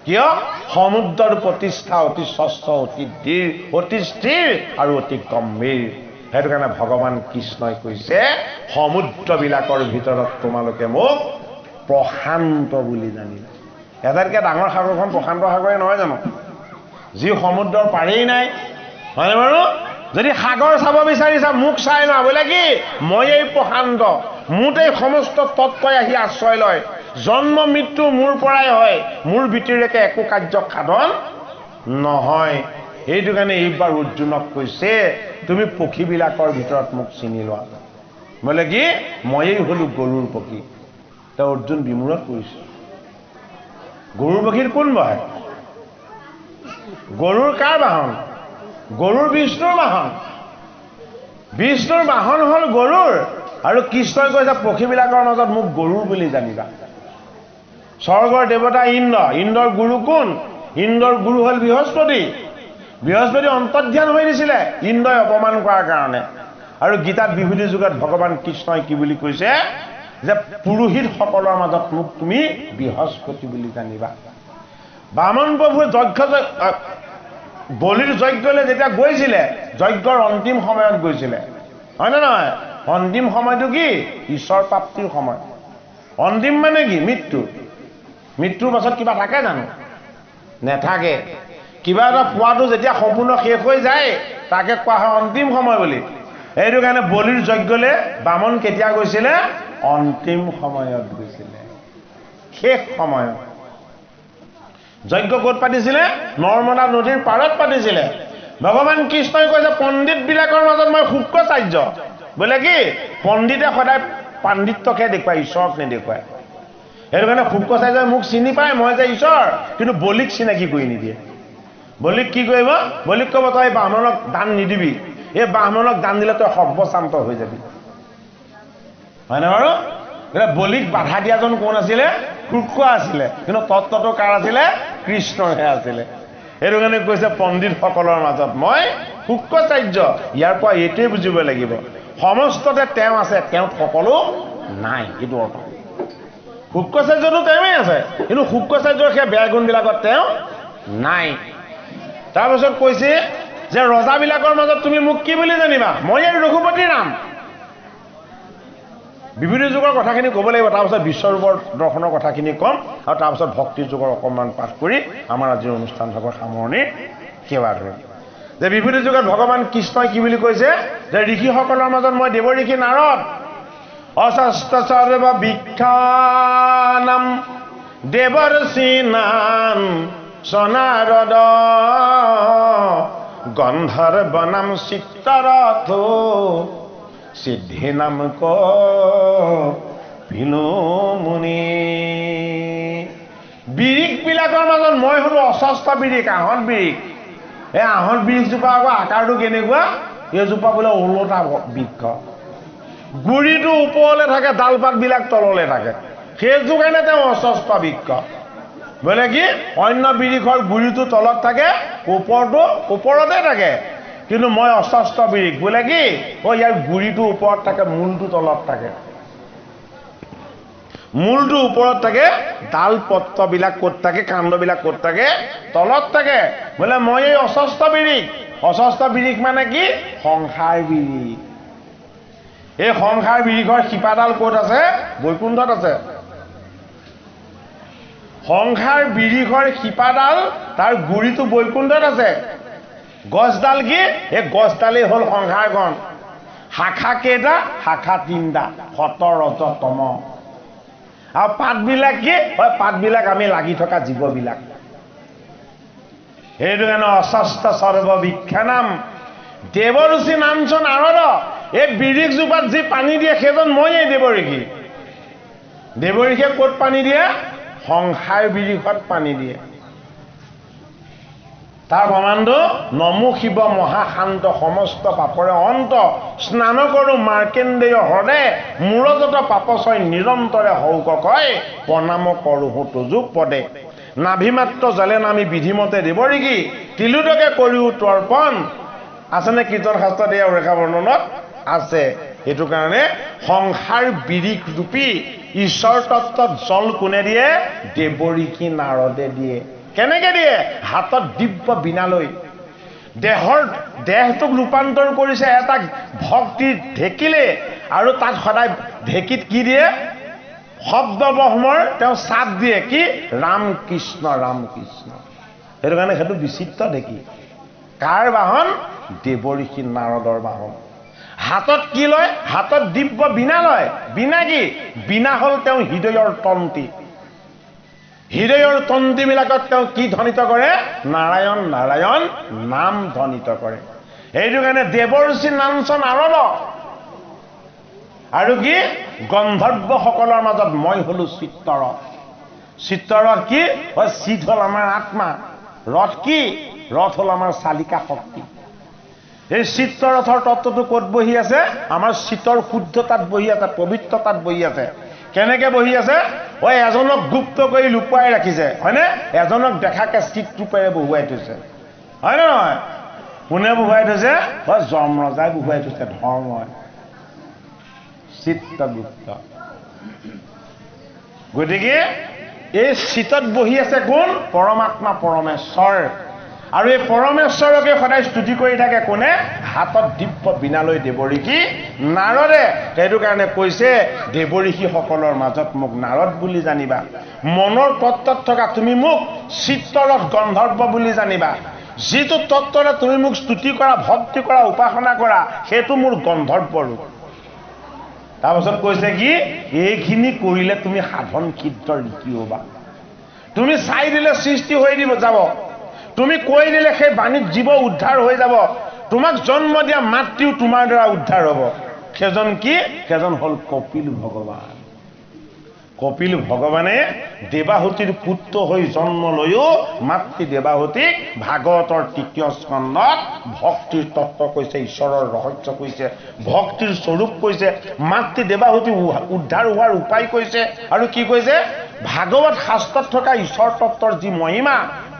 কিয় সমুদ্ৰৰ প্ৰতিষ্ঠা অতি স্বচ্ছ অতি দৃঢ় অতি স্থিৰ আৰু অতি গম্ভীৰ সেইটো কাৰণে ভগৱান কৃষ্ণই কৈছে সমুদ্ৰবিলাকৰ ভিতৰত তোমালোকে মোক প্ৰশান্ত বুলি জানিবা এটাতকৈ ডাঙৰ সাগৰখন প্ৰশান্ত সাগৰে নহয় জানো যি সমুদ্ৰৰ পাৰেই নাই হয়নে বাৰু যদি সাগৰ চাব বিচাৰিছা মোক চাই লোৱা বোলে কি মই এই প্ৰশান্ত মোতেই সমস্ত তত্ত্বই আহি আশ্ৰয় লয় জন্ম মৃত্যু মোৰ পৰাই হয় মোৰ ভিতৰলৈকে একো কাৰ্য সাধন নহয় সেইটো কাৰণে এইবাৰ অৰ্জুনক কৈছে তুমি পক্ষীবিলাকৰ ভিতৰত মোক চিনি লোৱা বোলে কি ময়েই হলো গৰুৰ পক্ষী তেওঁ অৰ্জুন বিমূৰত কৰিছে গৰুৰ পক্ষীৰ কোন বহে গৰুৰ কাৰ বাহন গৰুৰ বিষ্ণুৰ বাহন হ'ল গৰুৰ আৰু কৃষ্ণই কৈছে পক্ষীবিলাকৰ মাজত মোক গৰুৰ বুলি জানিবা স্বৰ্গৰ দেৱতা ইন্দ্ৰৰ গুৰু কোন ইন্দ্ৰৰ গুৰু হ'ল বৃহস্পতি অন্তৰ্ধান হৈ দিছিলে ইন্দ্ৰই অপমান কৰাৰ কাৰণে আৰু গীতাত বিভূতি যুগত ভগৱান কৃষ্ণই কি বুলি কৈছে যে পুৰোহিতসকলৰ মাজত মোক তুমি বৃহস্পতি বুলি জানিবা বামন প্ৰভুৱে বলিৰ যজ্ঞলৈ যেতিয়া গৈছিলে যজ্ঞৰ অন্তিম সময়ত গৈছিলে হয়নে নহয় অন্তিম সময়টো কি ঈশ্বৰ প্ৰাপ্তিৰ সময় অন্তিম মানে কি মৃত্যুৰ পাছত কিবা থাকে জানো নেথাকে কিবা এটা পোৱাটো যেতিয়া সম্পূৰ্ণ শেষ হৈ যায় তাকে কোৱা হয় অন্তিম সময় বুলি এইটো কাৰণে বলিৰ যজ্ঞলৈ বামন কেতিয়া গৈছিলে অন্তিম সময়ত গৈছিলে শেষ সময়ত যজ্ঞ ক'ত পাতিছিলে নৰ্মদা নদীৰ পাৰত পাতিছিলে ভগৱান কৃষ্ণই কৈছে পণ্ডিতবিলাকৰ মাজত মই শুক্ৰাচাৰ্য বোলে কি পণ্ডিতে সদায় পাণ্ডিত্যকে দেখুৱায় ঈশ্বৰক নেদেখুৱায় সেইটো কাৰণে শুক্ৰাচাৰ্যই মোক চিনি পায় মই যে ঈশ্বৰ কিন্তু বলিক চিনাকি কৰি নিদিয়ে বলিক কি কৰিব বলিক ক'ব তই ব্ৰাহ্মণক দান নিদিবি এই ব্ৰাহ্মণক দান দিলে তই সৰ্বশান্ত হৈ যাবি হয়নে বাৰু বলিক বাধা দিয়াজন কোন আছিলে শুক্ৰ আছিলে কিন্তু তত্ত্বটো কাৰ আছিলে কৃষ্ণৰহে আছিলে সেইটো কাৰণে কৈছে পণ্ডিতসকলৰ মাজত মই শুক্ৰাচাৰ্য ইয়াৰ পৰা এইটোৱে বুজিব লাগিব সমস্ততে তেওঁ আছে তেওঁত সকলো নাই এইটো অৰ্থ শুক্ৰাচাৰ্যটো তেওঁৱেই আছে কিন্তু শুক্ৰাচাৰ্যৰ সেই বেয়া গুণবিলাকত তেওঁ নাই তাৰপিছত কৈছে যে ৰজাবিলাকৰ মাজত তুমি মোক কি বুলি জানিবা মই এই ৰঘুপতি ৰাম বিভূতি যুগৰ কথাখিনি ক'ব লাগিব তাৰপিছত বিশ্বৰূপৰ দৰ্শনৰ কথাখিনি ক'ম আৰু তাৰপিছত ভক্তিৰ যুগৰ অকণমান পাঠ কৰি আমাৰ আজিৰ অনুষ্ঠান ভাগৰ সামৰণি সেৱা ধৰিম যে বিভূতি যুগত ভগৱান কৃষ্ণই কি বুলি কৈছে যে ঋষিসকলৰ মাজত মই দেৱ ঋষি নাৰদ অশস্ত্ৰ সৰ্ব বিখ্যানাম দেৱৰ্ষীনাম সনাৰদ গন্ধৰ্ব নাম চিত্তৰথ সিদ্ধি নাম কপিলো মুনি বিৰিকবিলাকৰ মাজত মই হলো অস্বস্থ বিৰিক আহত বিৰিক এই আহত বিৰিকজোপা আকৌ আকাৰটো কেনেকুৱা এইজোপা বোলে ওলোটা বৃক্ষ গুৰিটো ওপৰলৈ থাকে ডালপাতবিলাক তললৈ থাকে সেইযোৰ কাৰণে তেওঁ অস্বস্থ বৃক্ষ বোলে কি অন্য বিৰিখৰ গুৰিটো তলত থাকে ওপৰটো ওপৰতে থাকে কিন্তু মই অস্বস্থ বিৰিক বোলে কি ইয়াৰ গুৰিটো ওপৰত থাকে মূলটো তলত থাকে মূলটো ওপৰত থাকে ডাল পত্ৰবিলাক ক'ত থাকে কাণ্ডবিলাক ক'ত থাকে তলত থাকে বোলে মই এই অস্বস্থ বিৰিক মানে কি সংসাৰ বিৰিক এই সংসাৰ বিৰিখৰ শিপাডাল ক'ত আছে বৈকুণ্ঠত আছে সংসাৰ বিৰিখৰ শিপাডাল তাৰ গুৰিটো বৈকুণ্ঠত আছে গছডাল কি এই গছডালেই হ'ল সংসাৰখন শাখা কেইটা শাখা তিনিটা সত ৰজ তম আৰু পাতবিলাক কি পাতবিলাক আমি লাগি থকা জীৱবিলাক সেইটো কাৰণে অস্বস্থ সৰ্ববিখ্যানাম দেৱঋষি নামচোন নাৰদ এই বিৰিকজোপাত যি পানী দিয়ে সেইজন মইয়ে দেৱঋষিয়ে ক'ত পানী দিয়ে সংসাৰ বিৰিখত পানী দিয়ে তাৰ প্ৰমাণটো নমো শিৱ মহাশান্ত সমস্ত পাপৰে অন্ত স্নান কৰোঁ মাৰ্কেন্দেয় হৰে মূৰজত পাপচয় নিৰন্তৰে হৌক কয় প্ৰণাম কৰোঁ তোজুক পদে নাভিমাত্ৰ জলে নামি বিধিমতে দেৱঋষি তিলোদকে কৰিও তৰ্পণ আছেনে কীৰ্তন শাস্ত্ৰত এই ৰেখা বৰ্ণনত আছে এইটো কাৰণে সংসাৰ বিৰিক ৰূপী ঈশ্বৰ তত্ত্বত জল কোনে দিয়ে দেৱঋষি নাৰদে দিয়ে কেনেকে দিয়ে হাতত দিব্য বীণা লৈ দেহটোক ৰূপান্তৰ কৰিছে এটা ভক্তিৰ ঢেকিলে আৰু তাত সদায় ঢেকিত কি দিয়ে শব্দ ব্ৰহ্মৰ তেওঁ চাপ দিয়ে কি ৰাম কৃষ্ণ সেইটো কাৰণে সেইটো বিচিত্ৰ ঢেকি কাৰ বাহন দেৱঋষি নাৰদৰ বাহন হাতত কি লয় হাতত দিব্য বীণা লয় বীণা কি বীণা হ'ল তেওঁ হৃদয়ৰ তন্তি হৃদয়ৰ তন্তিবিলাকত তেওঁ কি ধ্বনিত কৰে নাৰায়ণ নাৰায়ণ নাম ধ্বনিত কৰে সেইটো কাৰণে দেৱঋষি নামচোন নাৰদ আৰু কি গন্ধৰ্বসকলৰ মাজত মই হলো চিত্তৰথ কি চিত হ'ল আমাৰ আত্মা ৰথ কি ৰথ হ'ল আমাৰ চালিকা শক্তি এই চিত্তৰথৰ তত্ত্বটো ক'ত বহি আছে আমাৰ চিতৰ শুদ্ধতাত বহি আছে পবিত্ৰতাত বহি আছে কেনেকে বহি আছে এজনক গুপ্ত কৰি লুকুৱাই ৰাখিছে হয়নে এজনক দেখাকে চিত ৰূপেৰে বহুৱাই থৈছে হয় নে নহয় কোনে বহুৱাই থৈছে যম ৰজাই বহুৱাই থৈছে ধৰ্মই চিত্তগুপ্ত গতিকে এই চিতত বহি আছে কোন পৰমাত্মা পৰমেশ্বৰ আৰু এই পৰমেশ্বৰকে সদায় স্তুতি কৰি থাকে কোনে হাতত দিব্য বীণা লৈ দেৱঋষি নাৰদে সেইটো কাৰণে কৈছে দেৱঋষিসকলৰ মাজত মোক নাৰদ বুলি জানিবা মনৰ তত্ত্বত থকা তুমি মোক চিত্তৰথ গন্ধৰ্ব বুলি জানিবা যিটো তত্ত্বৰে তুমি মোক স্তুতি কৰা ভক্তি কৰা উপাসনা কৰা সেইটো মোৰ গন্ধৰ্ব ৰূপ তাৰপাছত কৈছে কি এইখিনি কৰিলে তুমি সাধন ক্ষিদ্ৰ ঋষি হ'বা তুমি চাই দিলে সৃষ্টি হৈ যাব তুমি কৈ দিলে সেই বাণীত জীৱ উদ্ধাৰ হৈ যাব তোমাক জন্ম দিয়া মাতৃও তোমাৰ দ্বাৰা উদ্ধাৰ হ'ব সেইজন হ'ল কপিল ভগৱানে দেৱাহুতিৰ পুত্ৰ হৈ জন্ম লৈও মাতৃ দেৱাহুতিক ভাগৱতৰ ৩য় স্কন্ধত ভক্তিৰ তত্ত্ব কৈছে ঈশ্বৰৰ ৰহস্য কৈছে ভক্তিৰ স্বৰূপ কৈছে মাতৃ দেৱাহুতি উদ্ধাৰ হোৱাৰ উপায় কৈছে আৰু কি কৈছে ভাগৱত শাস্ত্ৰত থকা ঈশ্বৰ তত্ত্বৰ যি মহিমা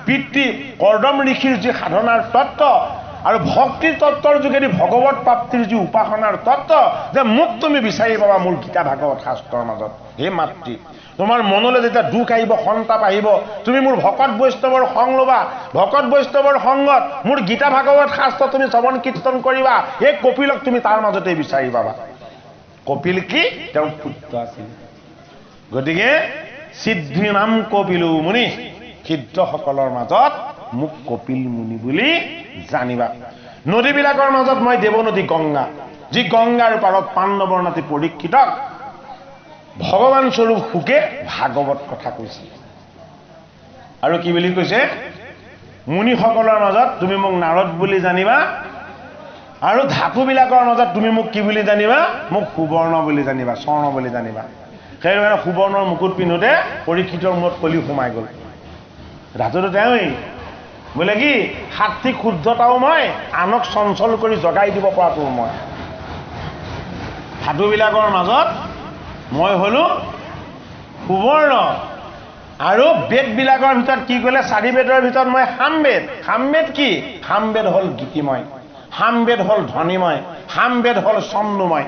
পিতৃ কৰ্দম ঋষিৰ যি সাধনাৰ তত্ত্ব আৰু ভক্তিৰ তত্ত্বৰ যোগেদি ভগৱত প্ৰাপ্তিৰ যি উপাসনাৰ তত্ত্ব যে মোক তুমি বিচাৰি পাবা মোৰ গীতা ভাগৱত শাস্ত্ৰৰ মাজত হে মাতৃ তোমাৰ মনলৈ যেতিয়া দুখ আহিব সন্তাপ আহিব তুমি মোৰ ভকত বৈষ্ণৱৰ সংগ ল'বা ভকত বৈষ্ণৱৰ সংগত মোৰ গীতা ভাগৱত শাস্ত্ৰ তুমি শ্ৰৱণ কীৰ্তন কৰিবা এই কপিলক তুমি তাৰ মাজতে বিচাৰি পাবা কপিল কি তেওঁ পুত্ৰ আছিল গতিকে সিদ্ধি নাম কপিলো মুনি সিদ্ধসকলৰ মাজত মোক কপিল মুনি বুলি জানিবা নদীবিলাকৰ মাজত মই দেৱনদী গংগা যি গংগাৰ পাৰত পাণ্ডৱৰ নাতি পৰীক্ষিতক ভগৱান স্বৰূপ শুকে ভাগৱত কথা কৈছিল আৰু কি বুলি কৈছে মুনিসকলৰ মাজত তুমি মোক নাৰদ বুলি জানিবা আৰু ধাতুবিলাকৰ মাজত তুমি মোক কি বুলি জানিবা মোক সুবৰ্ণ বুলি জানিবা স্বৰ্ণ বুলি জানিবা সেইকাৰণে সুবৰ্ণৰ মুকুট পিন্ধোতে পৰীক্ষিতৰ মূৰত কলি সোমাই গ'ল ধাতুটো তেওঁই বোলে কি সাত্বিক শুদ্ধতাও মই আনক চঞ্চল কৰি জগাই দিব পৰাটো মই ধাতুবিলাকৰ মাজত মই হলো সুবৰ্ণ আৰু বেদবিলাকৰ ভিতৰত কি ক'লে 4 বেদৰ ভিতৰত মই সামবেদ কি সামবেদ হ'ল গীতিময় সামবেদ হ'ল ধ্বনিময় সামবেদ হ'ল ছন্দময়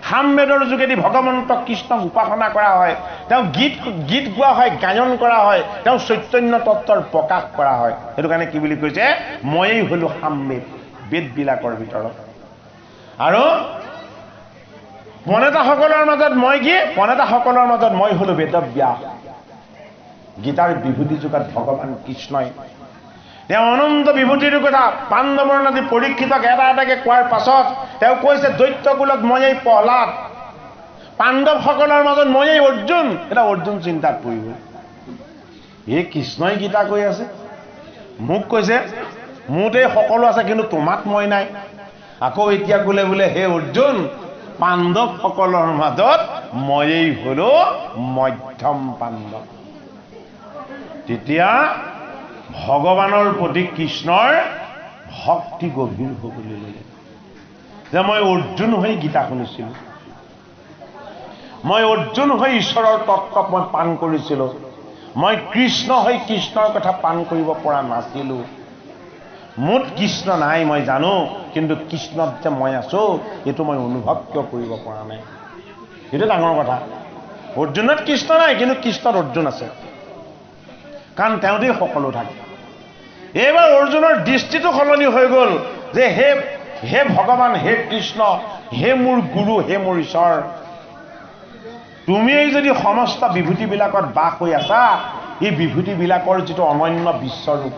সামবেদৰ যোগেদি ভগৱন্ত কৃষ্ণক উপাসনা কৰা হয় তেওঁ গীত গোৱা হয় গায়ন কৰা হয় তেওঁ চৈতন্য তত্ত্বৰ প্ৰকাশ কৰা হয় সেইটো কাৰণে কি বুলি কৈছে ময়েই হলো সামবেদ বেদবিলাকৰ ভিতৰত আৰু প্ৰণেতাসকলৰ মাজত মই কি প্ৰণেতাসকলৰ মাজত মই হলো বেদব্যাস গীতাৰ বিভূতি যুগত ভগৱান কৃষ্ণই তেওঁ অনন্ত বিভূতিৰ কথা পাণ্ডৱৰ নদী পৰীক্ষিতক এটা এটাকে কোৱাৰ পাছত তেওঁ কৈছে দৈত্যকুলত ময়েই প্ৰহ্লাদ পাণ্ডৱসকলৰ মাজত ময়েই অৰ্জুন এটা অৰ্জুন চিন্তাত পৰিব এই কৃষ্ণই গীতা কৈ আছে মোক কৈছে মোতে সকলো আছে কিন্তু তোমাত মই নাই আকৌ এতিয়া ক'লে বোলে হে অৰ্জুন পাণ্ডৱসকলৰ মাজত ময়েই হলো মধ্যম পাণ্ডৱ তেতিয়া ভগৱানৰ প্ৰতি কৃষ্ণৰ ভক্তি গভীৰ হ'বলৈ ল'লে যে মই অৰ্জুন হৈ গীতা শুনিছিলোঁ মই অৰ্জুন হৈ ঈশ্বৰৰ তত্ত্ব মই পান কৰিছিলোঁ মই কৃষ্ণ হৈ কৃষ্ণৰ কথা পান কৰিব পৰা নাছিলোঁ মোত কৃষ্ণ নাই মই জানো কিন্তু কৃষ্ণত যে মই আছো এইটো মই অনুভৱ কিয় কৰিব পৰা নাই এইটো ডাঙৰ কথা অৰ্জুনত কৃষ্ণ নাই কিন্তু কৃষ্ণত অৰ্জুন আছে কাৰণ তেওঁতেই সকলো থাকে এইবাৰ অৰ্জুনৰ দৃষ্টিটো সলনি হৈ গ'ল যে হে ভগৱান হে কৃষ্ণ হে মোৰ গুৰু হে মোৰ ঈশ্বৰ তুমিয়েই যদি সমস্ত বিভূতিবিলাকত বাস হৈ আছা এই বিভূতিবিলাকৰ যিটো অনন্য বিশ্বৰূপ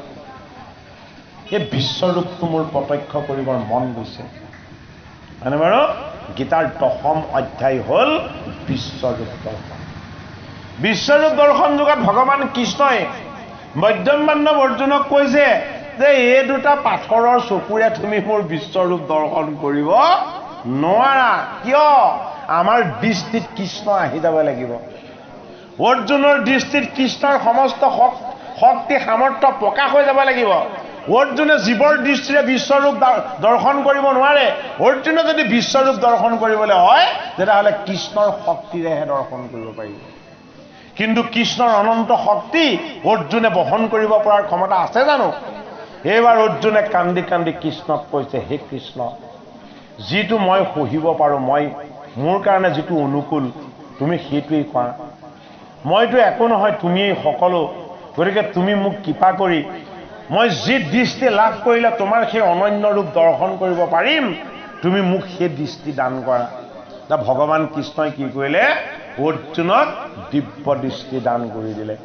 এই বিশ্বৰূপটো মোৰ প্ৰত্যক্ষ কৰিবৰ মন গৈছে মানে বাৰু গীতাৰ 10ম অধ্যায় হ'ল বিশ্বৰূপ দৰ্শন বিশ্বৰূপ দৰ্শন যুগত ভগৱান কৃষ্ণই মধ্যম বান্ধৱ অৰ্জুনক কৈছে যে এই দুটা পাথৰৰ চকুৰে তুমি মোৰ বিশ্বৰূপ দৰ্শন কৰিব নোৱাৰা কিয় আমাৰ দৃষ্টিত কৃষ্ণ আহি যাব লাগিব অৰ্জুনৰ দৃষ্টিত কৃষ্ণৰ সমস্ত শক্তি সামৰ্থ্য প্ৰকাশ হৈ যাব লাগিব অৰ্জুনে জীৱৰ দৃষ্টিৰে বিশ্বৰূপ দৰ্শন কৰিব নোৱাৰে অৰ্জুনে যদি বিশ্বৰূপ দৰ্শন কৰিবলৈ হয় তেতিয়াহ'লে কৃষ্ণৰ শক্তিৰেহে দৰ্শন কৰিব পাৰিব কিন্তু কৃষ্ণৰ অনন্ত শক্তি অৰ্জুনে বহন কৰিব পৰাৰ ক্ষমতা আছে জানো এইবাৰ অৰ্জুনে কান্দি কান্দি কৃষ্ণক কৈছে হে কৃষ্ণ যিটো মই সহিব পাৰোঁ মই মোৰ কাৰণে যিটো অনুকূল তুমি সেইটোৱেই কোৱা মইতো একো নহয় তুমিয়েই সকলো গতিকে তুমি মোক কৃপা কৰি মই যি দৃষ্টি লাভ কৰিলে তোমাৰ সেই অনন্য ৰূপ দৰ্শন কৰিব পাৰিম তুমি মোক সেই দৃষ্টি দান কৰা ভগৱান কৃষ্ণই কি কৰিলে অৰ্জুনক দিব্য দৃষ্টি দান কৰি দিলে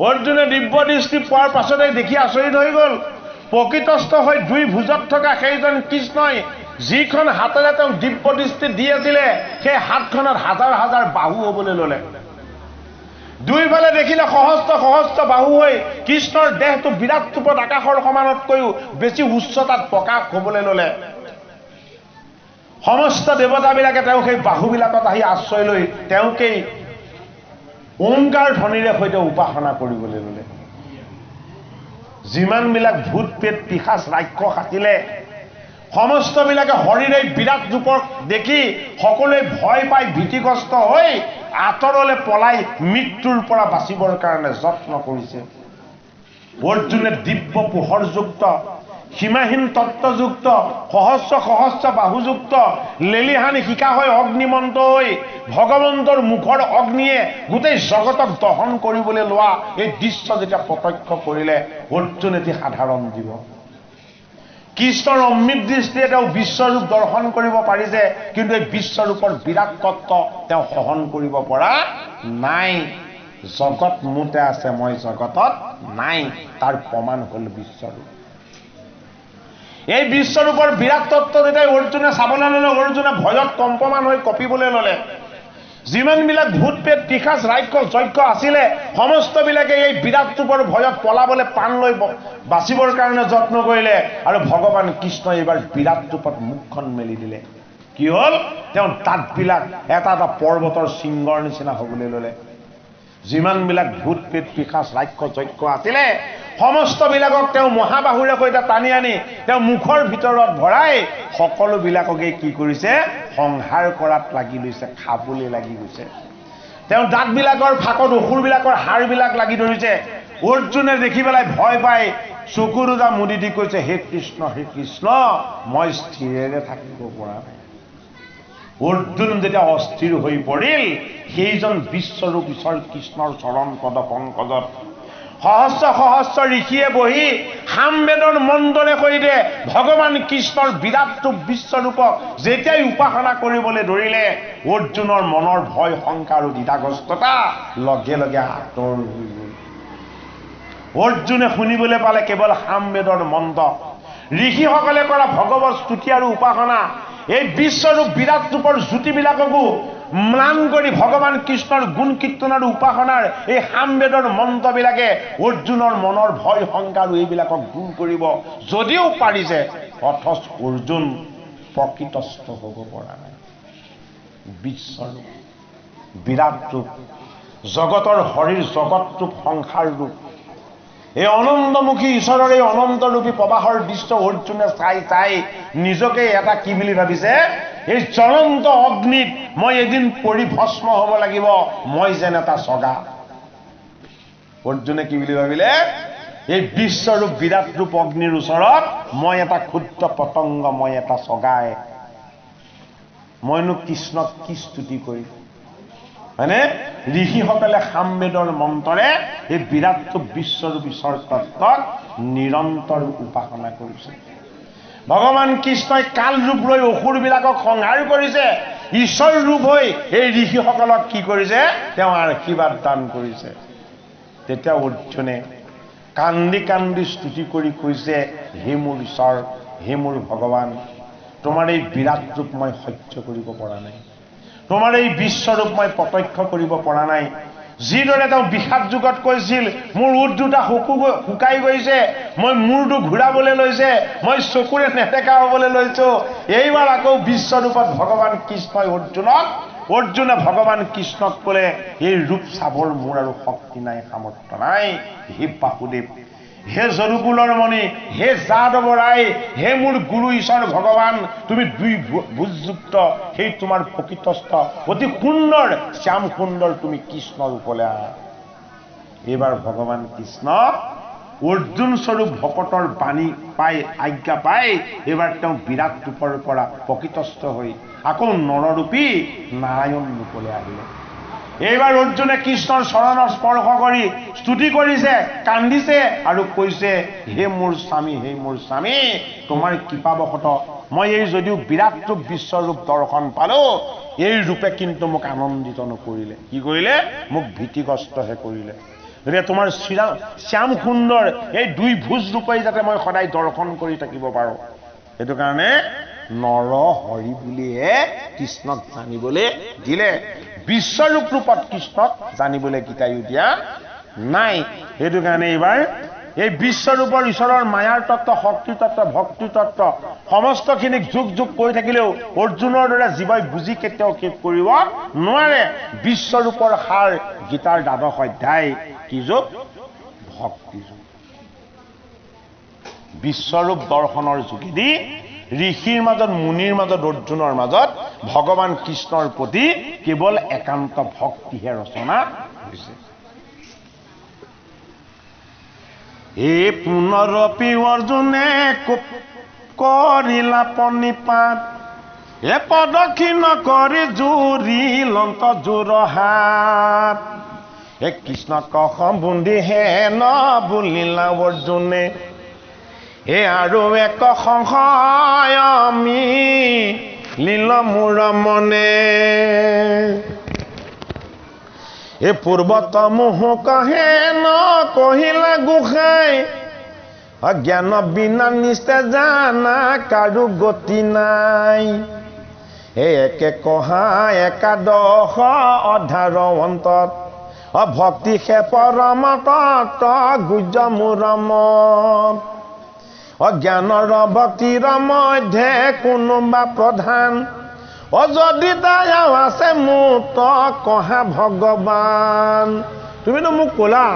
অৰ্জুনে দিব্য দৃষ্টি পোৱাৰ পাছতে দেখি আচৰিত হৈ গ'ল প্ৰকৃতস্থ হৈ 2 ভুজত থকা সেইজন কৃষ্ণই যিখন হাতেৰে তেওঁক দিব্য দৃষ্টি দি আছিলে সেই হাতখনত হাজাৰ হাজাৰ বাহু হ'বলৈ ল'লে দুইফালে দেখিলে সহস্ৰ বাহু হৈ কৃষ্ণৰ দেহটো বিৰাট ৰূপত আকাশৰ সমানতকৈও বেছি উচ্চতাত প্ৰকাশ হ'বলৈ ল'লে সমস্ত দেৱতাবিলাকে তেওঁ সেই বাহুবিলাকত আহি আশ্ৰয় লৈ তেওঁকেই ওংকাৰ ধ্বনিৰে সৈতে উপাসনা কৰিবলৈ ল'লে যিমানবিলাক ভূত প্ৰেত পিশাচ ৰাক্ষস আছিলে সমস্তবিলাকে হৰিৰে বিৰাট ৰূপক দেখি সকলোৱে ভয় পাই ভীতিগ্ৰস্ত হৈ আঁতৰলৈ পলাই মৃত্যুৰ পৰা বাচিবৰ কাৰণে যত্ন কৰিছে অৰ্জুনে দিব্য পোহৰযুক্ত সীমাহীন তত্ত্বযুক্ত সহস্ৰ বাহুযুক্ত লেলিহানি শিকা হৈ অগ্নিমন্ত হৈ ভগৱন্তৰ মুখৰ অগ্নিয়ে গোটেই জগতক দহন কৰিবলৈ লোৱা এই দৃশ্য যেতিয়া প্ৰত্যক্ষ কৰিলে অৰ্জুন এটি সাধাৰণ জীৱ কৃষ্ণৰ অমৃত দৃষ্টিৰে তেওঁ বিশ্বৰূপ দৰ্শন কৰিব পাৰিছে কিন্তু এই বিশ্বৰূপৰ বিৰাট তত্ত্ব তেওঁ সহন কৰিব পৰা নাই জগত মোতে আছে মই জগতত নাই তাৰ প্ৰমাণ হ'ল বিশ্বৰূপ এই বিশ্বৰূপৰ বিৰাট তত্ত্ব যেতিয়া অৰ্জুনে চাবলৈ ল'লে অৰ্জুনে ভয়ত কম্পমান হৈ কঁপিবলৈ ল'লে যিমানবিলাক ভূত প্ৰেত পিশাচ ৰাক্ষস যজ্ঞ আছিলে সমস্তবিলাকে এই বিৰাট ৰূপৰ ভয়ত পলাবলৈ প্ৰাণ লৈ বাচিবৰ কাৰণে যত্ন কৰিলে আৰু ভগৱান কৃষ্ণই এইবাৰ বিৰাট ৰূপত মুখখন মেলি দিলে কি হ'ল তেওঁ দাঁতবিলাক এটা এটা পৰ্বতৰ শৃংগৰ নিচিনা হ'বলৈ ল'লে যিমানবিলাক ভূত প্ৰেত পিশাচ ৰাক্ষস যজ্ঞ আছিলে সমস্তবিলাকক তেওঁ মহাবাহুৰে সৈতে টানি আনি তেওঁ মুখৰ ভিতৰত ভৰাই সকলোবিলাককে কি কৰিছে সংহাৰ কৰাত লাগি লৈছে খাবলৈ লাগি গৈছে তেওঁ দাঁতবিলাকৰ ফাঁকত অসুৰবিলাকৰ হাড়বিলাক লাগি ধৰিছে অৰ্জুনে দেখি পেলাই ভয় পাই চকু দুটা মুদি দি কৈছে হে কৃষ্ণ মই স্থিৰেৰে থাকিব পৰা নাই অৰ্জুন যেতিয়া অস্থিৰ হৈ পৰিল সেইজন বিশ্বৰূপ ঈশ্বৰ কৃষ্ণৰ চৰণ পদ পংকজত সহস্ৰ সহস্ৰ ঋষিয়ে বহি সামবেদৰ মন্ত্ৰৰে সৈতে ভগৱান কৃষ্ণৰ বিৰাট ৰূপ বিশ্বৰূপক যেতিয়াই উপাসনা কৰিবলৈ ধৰিলে অৰ্জুনৰ মনৰ ভয় শংকা আৰু দ্বিধাগ্ৰস্ততা লগে লগে আঁতৰ হৈ গ'ল অৰ্জুনে শুনিবলৈ পালে কেৱল সামবেদৰ মন্ত্ৰ ঋষিসকলে কৰা ভগৱত স্তুতি আৰু উপাসনা এই বিশ্বৰূপ বিৰাট ৰূপৰ জ্যোতিবিলাককো ম্লান কৰি ভগৱান কৃষ্ণৰ গুণ কীৰ্তন আৰু উপাসনাৰ এই সামবেদৰ মন্ত্ৰবিলাকে অৰ্জুনৰ মনৰ ভয় শংকা আৰু এইবিলাকক দূৰ কৰিব যদিও পাৰিছে অথচ অৰ্জুন প্ৰকৃতস্থ হ'ব পৰা নাই বিশ্বৰূপ বিৰাট ৰূপ জগতৰ হৰিৰ জগত ৰূপ সংসাৰ ৰূপ এই অনন্তমুখী ঈশ্বৰৰ এই অনন্তৰূপী প্ৰবাহৰ দৃশ্য অৰ্জুনে চাই চাই নিজকে এটা কি বুলি ভাবিছে এই জ্বলন্ত অগ্নিত মই এদিন পৰি ভস্ম হ'ব লাগিব মই যেন এটা চগা অৰ্জুনে কি বুলি ভাবিলে এই বিশ্বৰূপ বিৰাট ৰূপ অগ্নিৰ ওচৰত মই এটা ক্ষুদ্ৰ পতংগ মই এটা চগাই মইনো কৃষ্ণক কি স্তুতি কৰিম হয়নে ঋষিসকলে সামবেদৰ মন্ত্ৰৰে এই বিৰাট বিশ্বৰূপ ঈশ্বৰ তত্ত্বক নিৰন্তৰ উপাসনা কৰিছে ভগৱান কৃষ্ণই কাল ৰূপ লৈ অসুৰবিলাকক সংহাৰ কৰিছে ঈশ্বৰ ৰূপ হৈ এই ঋষিসকলক কি কৰিছে তেওঁ আশীৰ্বাদ দান কৰিছে তেতিয়া অৰ্জুনে কান্দি কান্দি স্তুতি কৰি কৈছে হে মোৰ ঈশ্বৰ হে মোৰ ভগৱান তোমাৰ এই বিৰাট ৰূপ মই সহ্য কৰিব পৰা নাই তোমাৰ এই বিশ্বৰূপ মই প্ৰত্যক্ষ কৰিব পৰা নাই যিদৰে তেওঁ বিষাদ যুগত কৈছিল মোৰ উঠ দুটা শুকাই গৈছে মই মূৰটো ঘূৰাবলৈ লৈছে মই চকুৰে নেদেখা হ'বলৈ লৈছো এইবাৰ আকৌ বিশ্বৰূপত ভগৱান কৃষ্ণই অৰ্জুনে ভগৱান কৃষ্ণক ক'লে এই ৰূপ চাবৰ মোৰ আৰু শক্তি নাই সামৰ্থ্য নাই হে বাসুদেৱ হে যদুকুলৰ মণি হে যাদৱ ৰায় হে মোৰ গুৰু ঈশ্বৰ ভগৱান তুমি দুই ভুজযুক্ত সেই তোমাৰ প্ৰকৃতস্থ অতি সুন্দৰ শ্যাম সুন্দৰ তুমি কৃষ্ণ ৰূপলৈ আহা এইবাৰ ভগৱান কৃষ্ণ অৰ্জুন স্বৰূপ ভকতৰ বাণী পাই আজ্ঞা পাই এইবাৰ তেওঁ বিৰাট ৰূপৰ পৰা প্ৰকৃতস্থ হৈ আকৌ নৰৰূপী নাৰায়ণ ৰূপলৈ আহিলে এইবাৰ অৰ্জুনে কৃষ্ণৰ চৰণৰ স্পৰ্শ কৰি স্তুতি কৰিছে কান্দিছে আৰু কৈছে হে মোৰ স্বামী তোমাৰ কৃপাবশত মই এই যদিও বিৰাট ৰূপ বিশ্বৰূপ দৰ্শন পালো এই ৰূপে কিন্তু মোক আনন্দিত নকৰিলে কি কৰিলে মোক ভীতিগ্ৰস্তহে কৰিলে গতিকে তোমাৰ শ্যাম সুন্দৰ এই দুই ভুজ ৰূপেই যাতে মই সদায় দৰ্শন কৰি থাকিব পাৰো সেইটো কাৰণে নৰ হৰি বুলিয়ে কৃষ্ণক জানিবলৈ দিলে বিশ্বৰূপ ৰূপত কৃষ্ণক জানিবলৈ গীতায়ো দিয়া নাই সেইটো কাৰণে এইবাৰ এই বিশ্বৰূপৰ ঈশ্বৰৰ মায়াৰ তত্ত্ব শক্তি তত্ত্ব ভক্তি তত্ত্ব সমস্তখিনিক যুগ যুগ কৈ থাকিলেও অৰ্জুনৰ দৰে জীৱই বুজি কেতিয়াও শেষ কৰিব নোৱাৰে বিশ্বৰূপৰ সাৰ গীতাৰ দ্বাদশ অধ্যায় কি যুগ ভক্তি যুগ বিশ্বৰূপ দৰ্শনৰ যোগেদি ঋষিৰ মাজত মুনিৰ মাজত অৰ্জুনৰ মাজত ভগৱান কৃষ্ণৰ প্ৰতি কেৱল একান্ত ভক্তিহে ৰচনা হৈছে এই পুনৰপি অৰ্জুনে কৰিলা পণিপাত এ প্ৰদক্ষিণ কৰি জুৰি লন্ত জোৰহাত এ কৃষ্ণক সম্বন্ধি হে ন বুলিলা অৰ্জুনে এ আৰু এক সংশয় আমি লীল মোৰ মনে এ পূৰ্বত মোহ কহে ন কহিলা গোসাই অজ্ঞান বিনা নিস্তে জানা কাৰো গতি নাই এই একে কহা একাদশ অধাৰ অন্তত ভক্তি সে পৰম তত্ত্ব গুজ্জ মূৰমত অজ্ঞানৰ ভক্তিৰ মধ্যে কোনোবা প্ৰধান যদি দয়াও আছে মুত কহা ভগৱান। তুমিতো মোক ক'লা